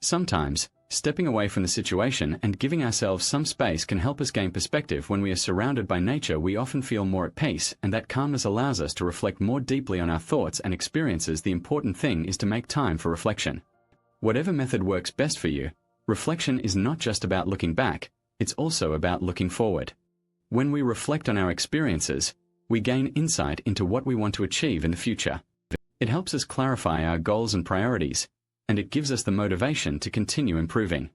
Sometimes, stepping away from the situation and giving ourselves some space can help us gain perspective. When we are surrounded by nature, we often feel more at peace, and that calmness allows us to reflect more deeply on our thoughts and experiences. The important thing is to make time for reflection. Whatever method works best for you, reflection is not just about looking back, it's also about looking forward. When we reflect on our experiences, we gain insight into what we want to achieve in the future. It helps us clarify our goals and priorities, and it gives us the motivation to continue improving.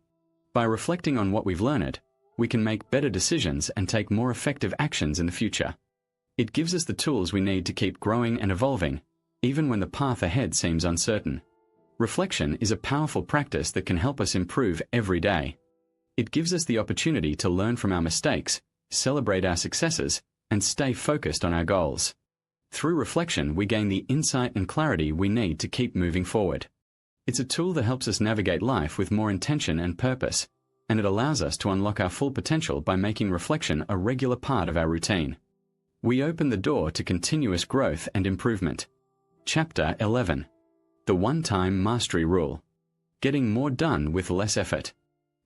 By reflecting on what we've learned, we can make better decisions and take more effective actions in the future. It gives us the tools we need to keep growing and evolving, even when the path ahead seems uncertain. Reflection is a powerful practice that can help us improve every day. It gives us the opportunity to learn from our mistakes, celebrate our successes, and stay focused on our goals. Through reflection, we gain the insight and clarity we need to keep moving forward. It's a tool that helps us navigate life with more intention and purpose, and it allows us to unlock our full potential by making reflection a regular part of our routine. We open the door to continuous growth and improvement. Chapter 11. The One-Time Mastery Rule. Getting more done with less effort.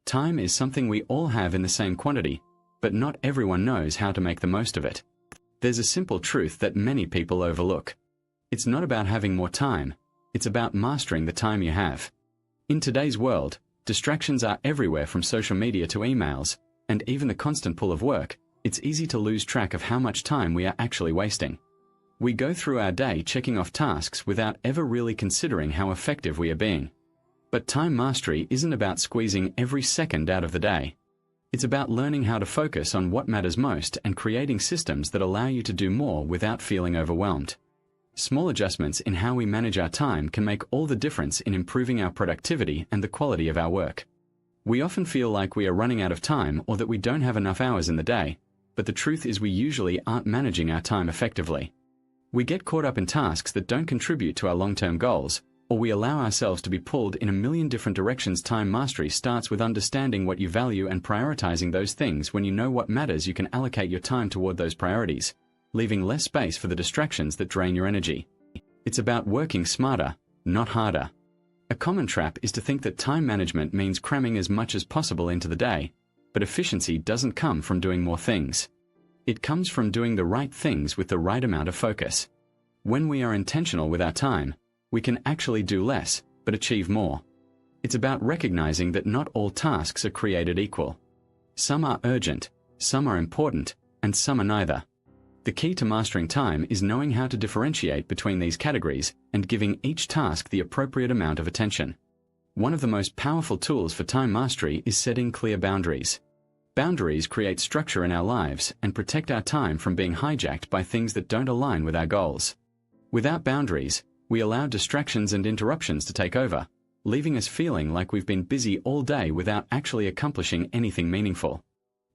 Time is something we all have in the same quantity, but not everyone knows how to make the most of it. There's a simple truth that many people overlook. It's not about having more time, it's about mastering the time you have. In today's world, distractions are everywhere, from social media to emails, and even the constant pull of work. It's easy to lose track of how much time we are actually wasting. We go through our day checking off tasks without ever really considering how effective we are being. But time mastery isn't about squeezing every second out of the day. It's about learning how to focus on what matters most and creating systems that allow you to do more without feeling overwhelmed. Small adjustments in how we manage our time can make all the difference in improving our productivity and the quality of our work. We often feel like we are running out of time or that we don't have enough hours in the day, but the truth is we usually aren't managing our time effectively. We get caught up in tasks that don't contribute to our long-term goals, or we allow ourselves to be pulled in a million different directions. Time mastery starts with understanding what you value and prioritizing those things. When you know what matters, you can allocate your time toward those priorities, leaving less space for the distractions that drain your energy. It's about working smarter, not harder. A common trap is to think that time management means cramming as much as possible into the day, but efficiency doesn't come from doing more things. It comes from doing the right things with the right amount of focus. When we are intentional with our time, we can actually do less, but achieve more. It's about recognizing that not all tasks are created equal. Some are urgent, some are important, and some are neither. The key to mastering time is knowing how to differentiate between these categories and giving each task the appropriate amount of attention. One of the most powerful tools for time mastery is setting clear boundaries. Boundaries create structure in our lives and protect our time from being hijacked by things that don't align with our goals. Without boundaries, we allow distractions and interruptions to take over, leaving us feeling like we've been busy all day without actually accomplishing anything meaningful.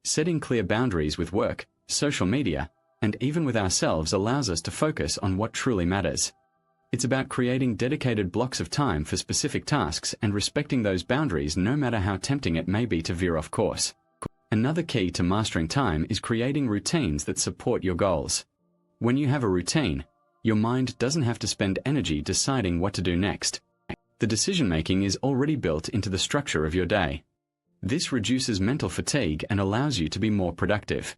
Setting clear boundaries with work, social media, and even with ourselves allows us to focus on what truly matters. It's about creating dedicated blocks of time for specific tasks and respecting those boundaries, no matter how tempting it may be to veer off course. Another key to mastering time is creating routines that support your goals. When you have a routine, your mind doesn't have to spend energy deciding what to do next. The decision-making is already built into the structure of your day. This reduces mental fatigue and allows you to be more productive.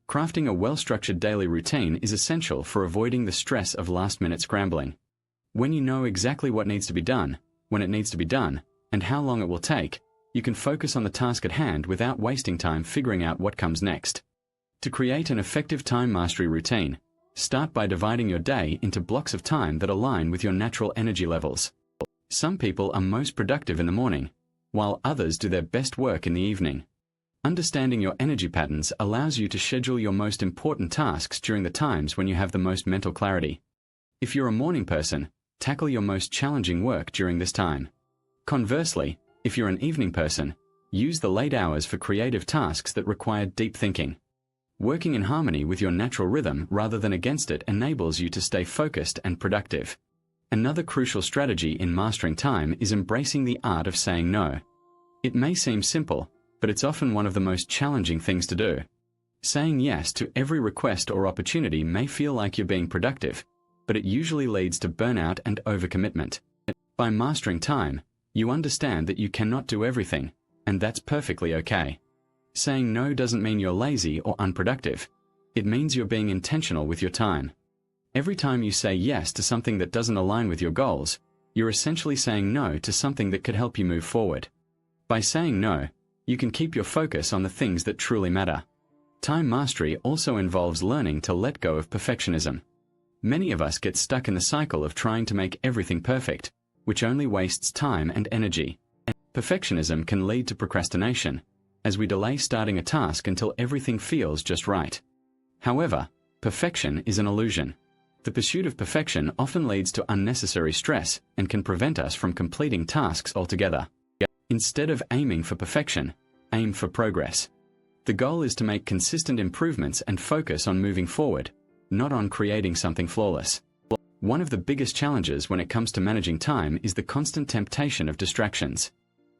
Crafting a well-structured daily routine is essential for avoiding the stress of last-minute scrambling. When you know exactly what needs to be done, when it needs to be done, and how long it will take, you can focus on the task at hand without wasting time figuring out what comes next. To create an effective time mastery routine, start by dividing your day into blocks of time that align with your natural energy levels. Some people are most productive in the morning, while others do their best work in the evening. Understanding your energy patterns allows you to schedule your most important tasks during the times when you have the most mental clarity. If you're a morning person, tackle your most challenging work during this time. Conversely, if you're an evening person, use the late hours for creative tasks that require deep thinking. Working in harmony with your natural rhythm rather than against it enables you to stay focused and productive. Another crucial strategy in mastering time is embracing the art of saying no. It may seem simple, but it's often one of the most challenging things to do. Saying yes to every request or opportunity may feel like you're being productive, but it usually leads to burnout and overcommitment. By mastering time, you understand that you cannot do everything, and that's perfectly okay. Saying no doesn't mean you're lazy or unproductive. It means you're being intentional with your time. Every time you say yes to something that doesn't align with your goals, you're essentially saying no to something that could help you move forward. By saying no, you can keep your focus on the things that truly matter. Time mastery also involves learning to let go of perfectionism. Many of us get stuck in the cycle of trying to make everything perfect, which only wastes time and energy. Perfectionism can lead to procrastination, as we delay starting a task until everything feels just right. However, Perfection is an illusion. The pursuit of perfection often leads to unnecessary stress and can prevent us from completing tasks altogether. Instead of aiming for perfection, aim for progress. The goal is to make consistent improvements and focus on moving forward, not on creating something flawless. One of the biggest challenges when it comes to managing time is the constant temptation of distractions.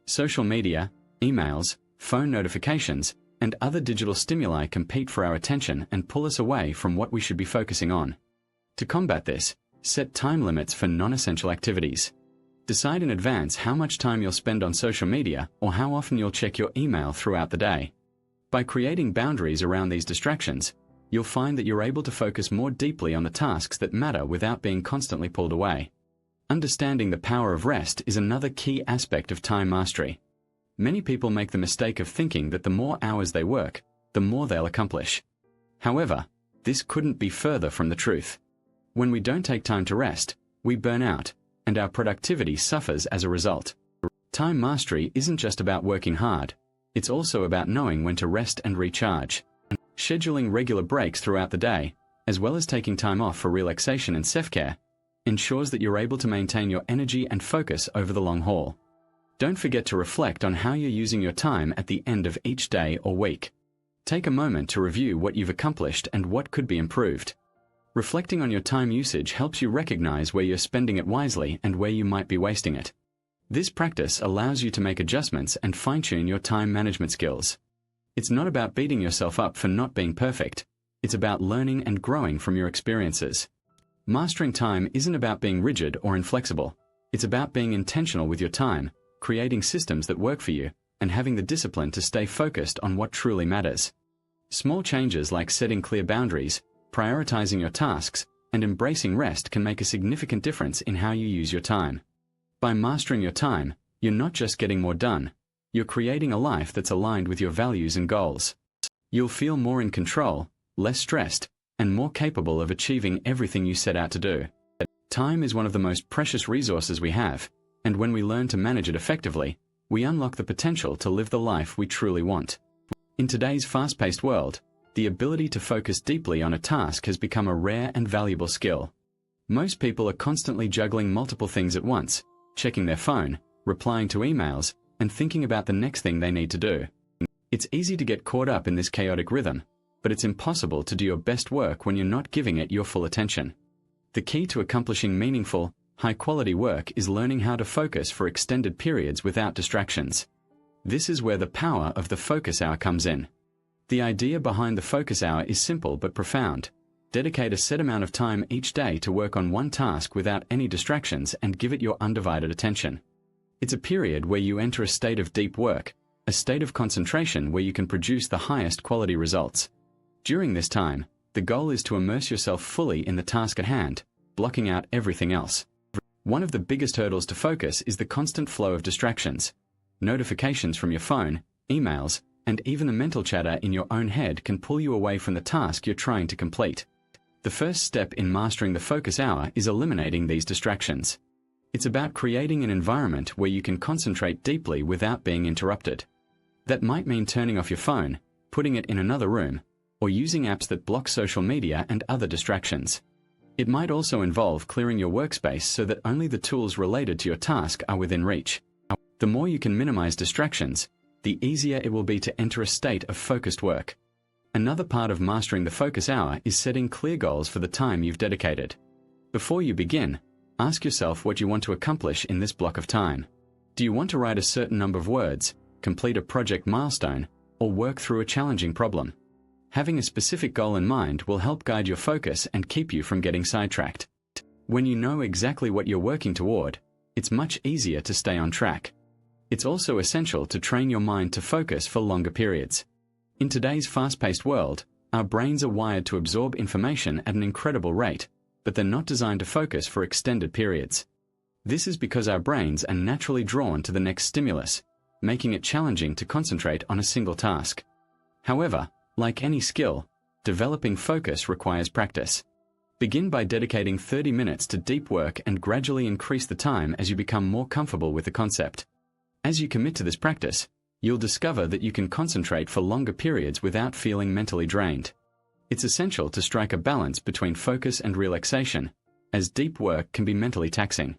Social media, emails, phone notifications, and other digital stimuli compete for our attention and pull us away from what we should be focusing on. To combat this, set time limits for non-essential activities. Decide in advance how much time you'll spend on social media or how often you'll check your email throughout the day. By creating boundaries around these distractions, you'll find that you're able to focus more deeply on the tasks that matter without being constantly pulled away. Understanding the power of rest is another key aspect of time mastery. Many people make the mistake of thinking that the more hours they work, the more they'll accomplish. However, this couldn't be further from the truth. When we don't take time to rest, we burn out, and our productivity suffers as a result. Time mastery isn't just about working hard, it's also about knowing when to rest and recharge. Scheduling regular breaks throughout the day, as well as taking time off for relaxation and self-care, ensures that you're able to maintain your energy and focus over the long haul. Don't forget to reflect on how you're using your time at the end of each day or week. Take a moment to review what you've accomplished and what could be improved. Reflecting on your time usage helps you recognize where you're spending it wisely and where you might be wasting it. This practice allows you to make adjustments and fine-tune your time management skills. It's not about beating yourself up for not being perfect. It's about learning and growing from your experiences. Mastering time isn't about being rigid or inflexible. It's about being intentional with your time, creating systems that work for you, and having the discipline to stay focused on what truly matters. Small changes like setting clear boundaries, prioritizing your tasks, and embracing rest can make a significant difference in how you use your time. By mastering your time, you're not just getting more done, you're creating a life that's aligned with your values and goals. You'll feel more in control, less stressed, and more capable of achieving everything you set out to do. Time is one of the most precious resources we have, and when we learn to manage it effectively, we unlock the potential to live the life we truly want. In today's fast-paced world, the ability to focus deeply on a task has become a rare and valuable skill. Most people are constantly juggling multiple things at once, checking their phone, replying to emails, and thinking about the next thing they need to do. It's easy to get caught up in this chaotic rhythm, but it's impossible to do your best work when you're not giving it your full attention. The key to accomplishing meaningful, high-quality work is learning how to focus for extended periods without distractions. This is where the power of the focus hour comes in. The idea behind the focus hour is simple but profound. Dedicate a set amount of time each day to work on one task without any distractions and give it your undivided attention. It's a period where you enter a state of deep work, a state of concentration where you can produce the highest quality results. During this time, the goal is to immerse yourself fully in the task at hand, blocking out everything else. One of the biggest hurdles to focus is the constant flow of distractions. Notifications from your phone, emails, and even the mental chatter in your own head can pull you away from the task you're trying to complete. The first step in mastering the focus hour is eliminating these distractions. It's about creating an environment where you can concentrate deeply without being interrupted. That might mean turning off your phone, putting it in another room, or using apps that block social media and other distractions. It might also involve clearing your workspace so that only the tools related to your task are within reach. The more you can minimize distractions, the easier it will be to enter a state of focused work. Another part of mastering the focus hour is setting clear goals for the time you've dedicated. Before you begin, ask yourself what you want to accomplish in this block of time. Do you want to write a certain number of words, complete a project milestone, or work through a challenging problem? Having a specific goal in mind will help guide your focus and keep you from getting sidetracked. When you know exactly what you're working toward, it's much easier to stay on track. It's also essential to train your mind to focus for longer periods. In today's fast-paced world, our brains are wired to absorb information at an incredible rate, but they're not designed to focus for extended periods. This is because our brains are naturally drawn to the next stimulus, making it challenging to concentrate on a single task. However, like any skill, developing focus requires practice. Begin by dedicating 30 minutes to deep work and gradually increase the time as you become more comfortable with the concept. As you commit to this practice, you'll discover that you can concentrate for longer periods without feeling mentally drained. It's essential to strike a balance between focus and relaxation, as deep work can be mentally taxing.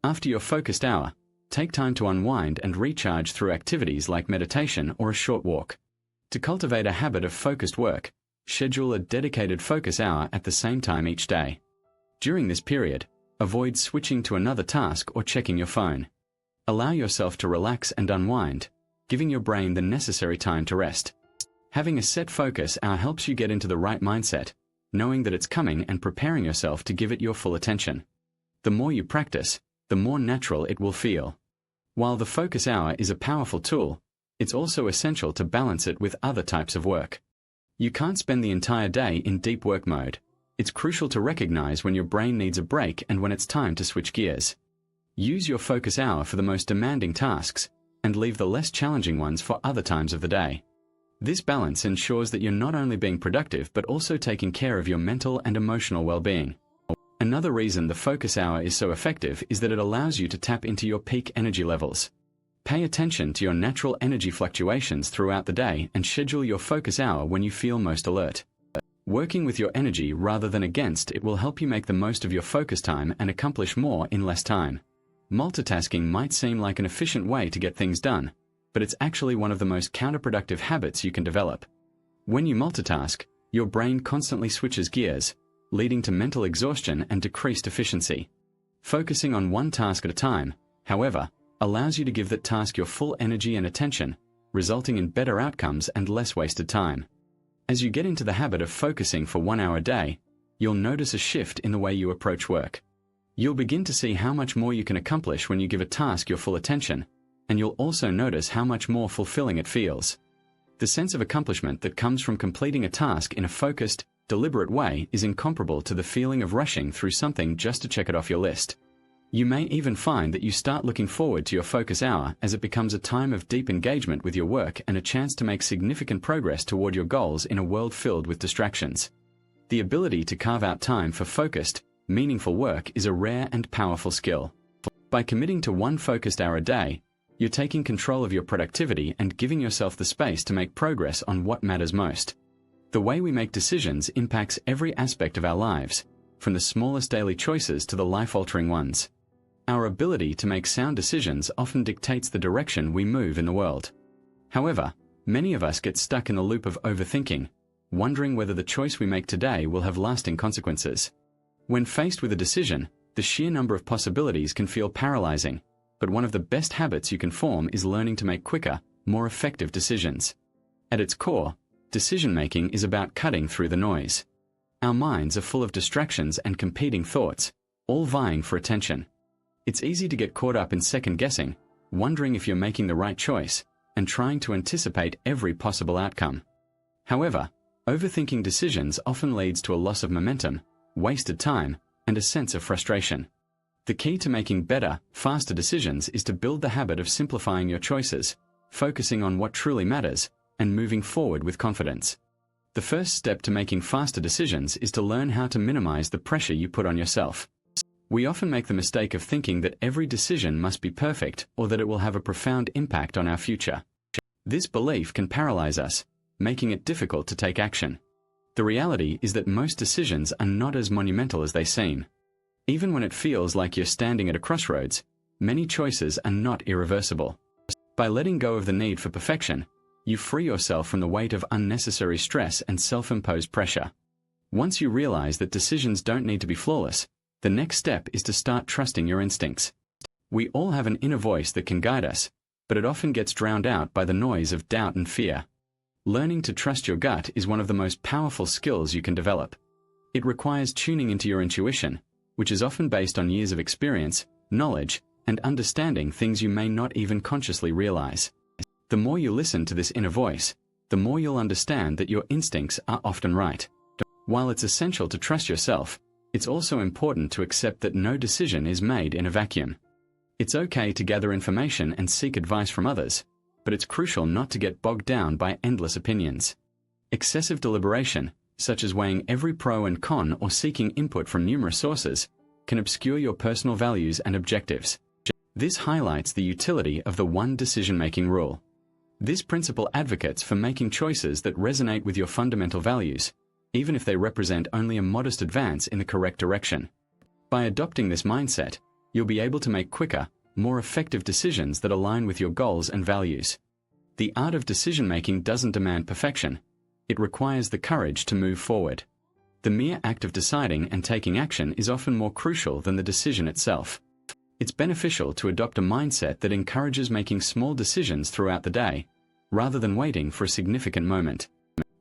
After your focused hour, take time to unwind and recharge through activities like meditation or a short walk. To cultivate a habit of focused work, schedule a dedicated focus hour at the same time each day. During this period, avoid switching to another task or checking your phone. Allow yourself to relax and unwind, giving your brain the necessary time to rest. Having a set focus hour helps you get into the right mindset, knowing that it's coming and preparing yourself to give it your full attention. The more you practice, the more natural it will feel. While the focus hour is a powerful tool, it's also essential to balance it with other types of work. You can't spend the entire day in deep work mode. It's crucial to recognize when your brain needs a break and when it's time to switch gears. Use your focus hour for the most demanding tasks, and leave the less challenging ones for other times of the day. This balance ensures that you're not only being productive but also taking care of your mental and emotional well-being. Another reason the focus hour is so effective is that it allows you to tap into your peak energy levels. Pay attention to your natural energy fluctuations throughout the day and schedule your focus hour when you feel most alert. Working with your energy rather than against it will help you make the most of your focus time and accomplish more in less time. Multitasking might seem like an efficient way to get things done, but it's actually one of the most counterproductive habits you can develop. When you multitask, your brain constantly switches gears, leading to mental exhaustion and decreased efficiency. Focusing on one task at a time, however, allows you to give that task your full energy and attention, resulting in better outcomes and less wasted time. As you get into the habit of focusing for 1 hour a day, you'll notice a shift in the way you approach work. You'll begin to see how much more you can accomplish when you give a task your full attention, and you'll also notice how much more fulfilling it feels. The sense of accomplishment that comes from completing a task in a focused, deliberate way is incomparable to the feeling of rushing through something just to check it off your list. You may even find that you start looking forward to your focus hour as it becomes a time of deep engagement with your work and a chance to make significant progress toward your goals in a world filled with distractions. The ability to carve out time for focused, meaningful work is a rare and powerful skill. By committing to one focused hour a day, you're taking control of your productivity and giving yourself the space to make progress on what matters most. The way we make decisions impacts every aspect of our lives, from the smallest daily choices to the life-altering ones. Our ability to make sound decisions often dictates the direction we move in the world. However, many of us get stuck in the loop of overthinking, wondering whether the choice we make today will have lasting consequences. When faced with a decision, the sheer number of possibilities can feel paralyzing, but one of the best habits you can form is learning to make quicker, more effective decisions. At its core, decision-making is about cutting through the noise. Our minds are full of distractions and competing thoughts, all vying for attention. It's easy to get caught up in second-guessing, wondering if you're making the right choice, and trying to anticipate every possible outcome. However, overthinking decisions often leads to a loss of momentum, wasted time, and a sense of frustration. The key to making better, faster decisions is to build the habit of simplifying your choices, focusing on what truly matters, and moving forward with confidence. The first step to making faster decisions is to learn how to minimize the pressure you put on yourself. We often make the mistake of thinking that every decision must be perfect or that it will have a profound impact on our future. This belief can paralyze us, making it difficult to take action. The reality is that most decisions are not as monumental as they seem. Even when it feels like you're standing at a crossroads, many choices are not irreversible. By letting go of the need for perfection, you free yourself from the weight of unnecessary stress and self-imposed pressure. Once you realize that decisions don't need to be flawless, the next step is to start trusting your instincts. We all have an inner voice that can guide us, but it often gets drowned out by the noise of doubt and fear. Learning to trust your gut is one of the most powerful skills you can develop. It requires tuning into your intuition, which is often based on years of experience, knowledge, and understanding things you may not even consciously realize. The more you listen to this inner voice, the more you'll understand that your instincts are often right. While it's essential to trust yourself, it's also important to accept that no decision is made in a vacuum. It's okay to gather information and seek advice from others, but it's crucial not to get bogged down by endless opinions. Excessive deliberation, such as weighing every pro and con or seeking input from numerous sources, can obscure your personal values and objectives. This highlights the utility of the one decision-making rule. This principle advocates for making choices that resonate with your fundamental values, even if they represent only a modest advance in the correct direction. By adopting this mindset, you'll be able to make quicker, more effective decisions that align with your goals and values. The art of decision-making doesn't demand perfection. It requires the courage to move forward. The mere act of deciding and taking action is often more crucial than the decision itself. It's beneficial to adopt a mindset that encourages making small decisions throughout the day, rather than waiting for a significant moment.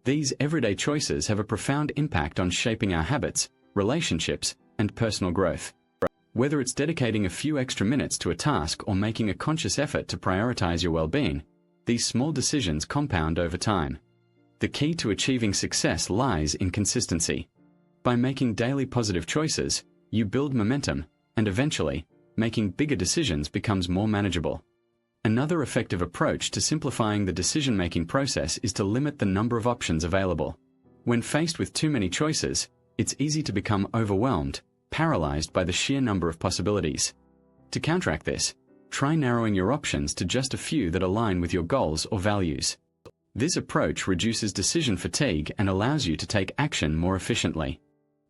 These everyday choices have a profound impact on shaping our habits, relationships, and personal growth. Whether it's dedicating a few extra minutes to a task or making a conscious effort to prioritize your well-being, these small decisions compound over time. The key to achieving success lies in consistency. By making daily positive choices, you build momentum, and eventually, making bigger decisions becomes more manageable. Another effective approach to simplifying the decision-making process is to limit the number of options available. When faced with too many choices, it's easy to become overwhelmed, paralyzed by the sheer number of possibilities. To counteract this, try narrowing your options to just a few that align with your goals or values. This approach reduces decision fatigue and allows you to take action more efficiently.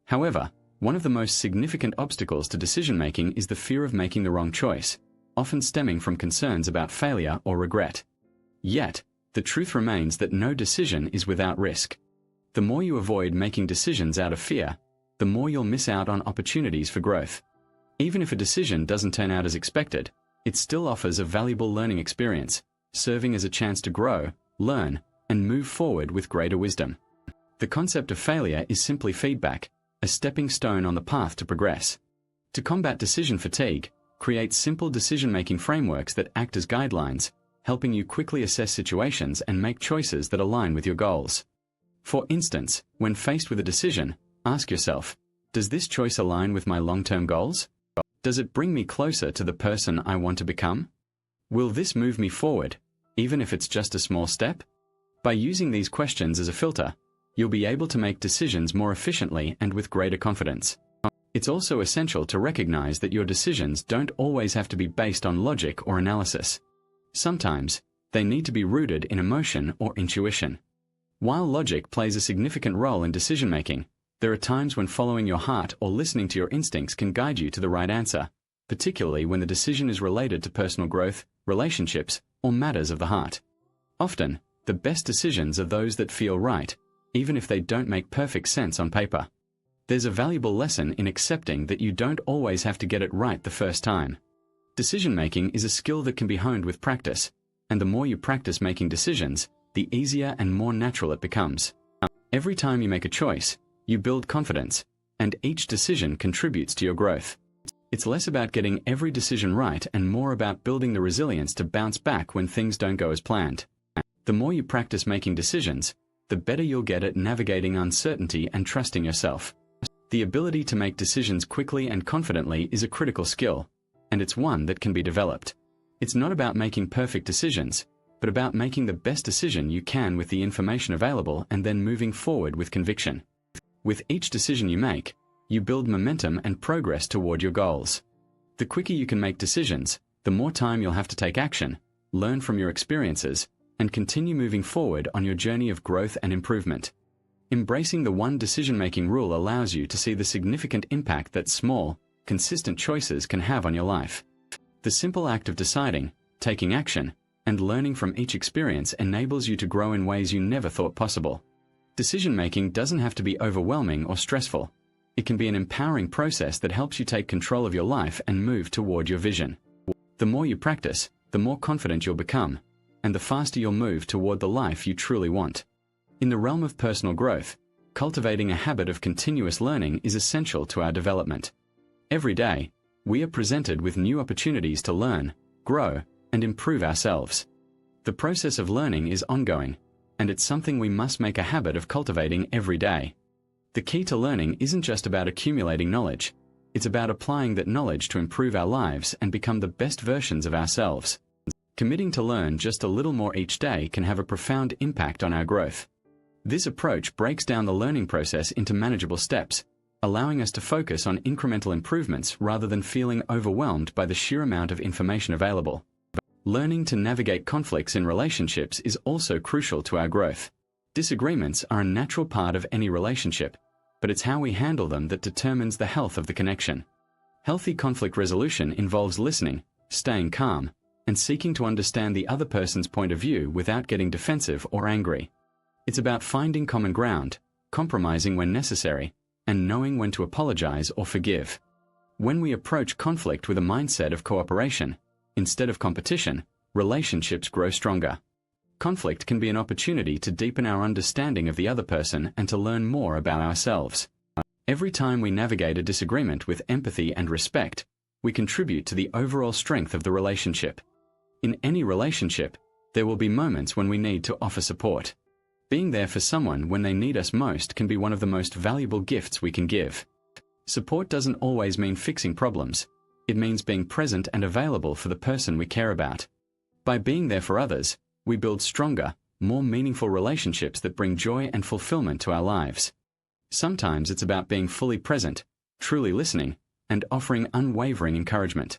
However, one of the most significant obstacles to decision-making is the fear of making the wrong choice, often stemming from concerns about failure or regret. Yet, the truth remains that no decision is without risk. The more you avoid making decisions out of fear, the more you'll miss out on opportunities for growth. Even if a decision doesn't turn out as expected, it still offers a valuable learning experience, serving as a chance to grow, learn, and move forward with greater wisdom. The concept of failure is simply feedback, a stepping stone on the path to progress. To combat decision fatigue, create simple decision-making frameworks that act as guidelines, helping you quickly assess situations and make choices that align with your goals. For instance, when faced with a decision, ask yourself, does this choice align with my long-term goals? Does it bring me closer to the person I want to become? Will this move me forward, even if it's just a small step? By using these questions as a filter, you'll be able to make decisions more efficiently and with greater confidence. It's also essential to recognize that your decisions don't always have to be based on logic or analysis. Sometimes, they need to be rooted in emotion or intuition. While logic plays a significant role in decision-making, there are times when following your heart or listening to your instincts can guide you to the right answer, particularly when the decision is related to personal growth, relationships, or matters of the heart. Often, the best decisions are those that feel right, even if they don't make perfect sense on paper. There's a valuable lesson in accepting that you don't always have to get it right the first time. Decision-making is a skill that can be honed with practice, and the more you practice making decisions, the easier and more natural it becomes. Every time you make a choice, you build confidence, and each decision contributes to your growth. It's less about getting every decision right and more about building the resilience to bounce back when things don't go as planned. The more you practice making decisions, the better you'll get at navigating uncertainty and trusting yourself. The ability to make decisions quickly and confidently is a critical skill, and it's one that can be developed. It's not about making perfect decisions, but about making the best decision you can with the information available and then moving forward with conviction. With each decision you make, you build momentum and progress toward your goals. The quicker you can make decisions, the more time you'll have to take action, learn from your experiences, and continue moving forward on your journey of growth and improvement. Embracing the one decision-making rule allows you to see the significant impact that small, consistent choices can have on your life. The simple act of deciding, taking action, and learning from each experience enables you to grow in ways you never thought possible. Decision-making doesn't have to be overwhelming or stressful. It can be an empowering process that helps you take control of your life and move toward your vision. The more you practice, the more confident you'll become, and the faster you'll move toward the life you truly want. In the realm of personal growth, cultivating a habit of continuous learning is essential to our development. Every day, we are presented with new opportunities to learn, grow, and improve ourselves. The process of learning is ongoing, and it's something we must make a habit of cultivating every day. The key to learning isn't just about accumulating knowledge, it's about applying that knowledge to improve our lives and become the best versions of ourselves. Committing to learn just a little more each day can have a profound impact on our growth. This approach breaks down the learning process into manageable steps, allowing us to focus on incremental improvements rather than feeling overwhelmed by the sheer amount of information available. Learning to navigate conflicts in relationships is also crucial to our growth. Disagreements are a natural part of any relationship, but it's how we handle them that determines the health of the connection. Healthy conflict resolution involves listening, staying calm, and seeking to understand the other person's point of view without getting defensive or angry. It's about finding common ground, compromising when necessary, and knowing when to apologize or forgive. When we approach conflict with a mindset of cooperation, instead of competition, relationships grow stronger. Conflict can be an opportunity to deepen our understanding of the other person and to learn more about ourselves. Every time we navigate a disagreement with empathy and respect, we contribute to the overall strength of the relationship. In any relationship, there will be moments when we need to offer support. Being there for someone when they need us most can be one of the most valuable gifts we can give. Support doesn't always mean fixing problems. It means being present and available for the person we care about. By being there for others, we build stronger, more meaningful relationships that bring joy and fulfillment to our lives. Sometimes it's about being fully present, truly listening, and offering unwavering encouragement.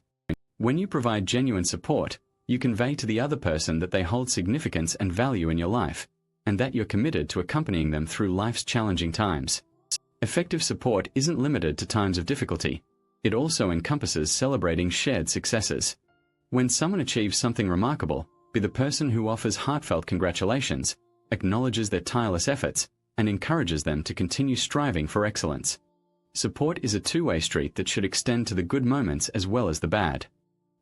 When you provide genuine support, you convey to the other person that they hold significance and value in your life, and that you're committed to accompanying them through life's challenging times. Effective support isn't limited to times of difficulty. It also encompasses celebrating shared successes. When someone achieves something remarkable, be the person who offers heartfelt congratulations, acknowledges their tireless efforts, and encourages them to continue striving for excellence. Support is a two-way street that should extend to the good moments as well as the bad.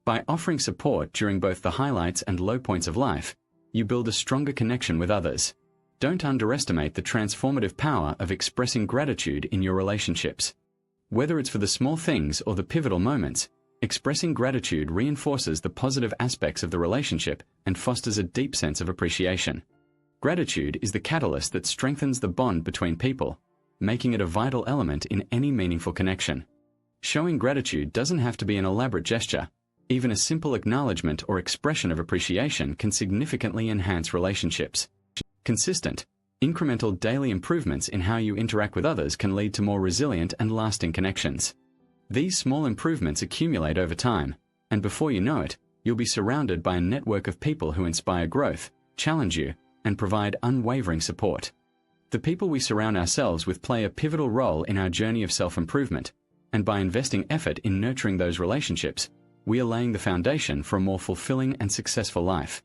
By offering support during both the highlights and low points of life, you build a stronger connection with others. Don't underestimate the transformative power of expressing gratitude in your relationships. Whether it's for the small things or the pivotal moments, expressing gratitude reinforces the positive aspects of the relationship and fosters a deep sense of appreciation. Gratitude is the catalyst that strengthens the bond between people, making it a vital element in any meaningful connection. Showing gratitude doesn't have to be an elaborate gesture. Even a simple acknowledgement or expression of appreciation can significantly enhance relationships. Consistent, incremental daily improvements in how you interact with others can lead to more resilient and lasting connections. These small improvements accumulate over time, and before you know it, you'll be surrounded by a network of people who inspire growth, challenge you, and provide unwavering support. The people we surround ourselves with play a pivotal role in our journey of self-improvement, and by investing effort in nurturing those relationships, we are laying the foundation for a more fulfilling and successful life.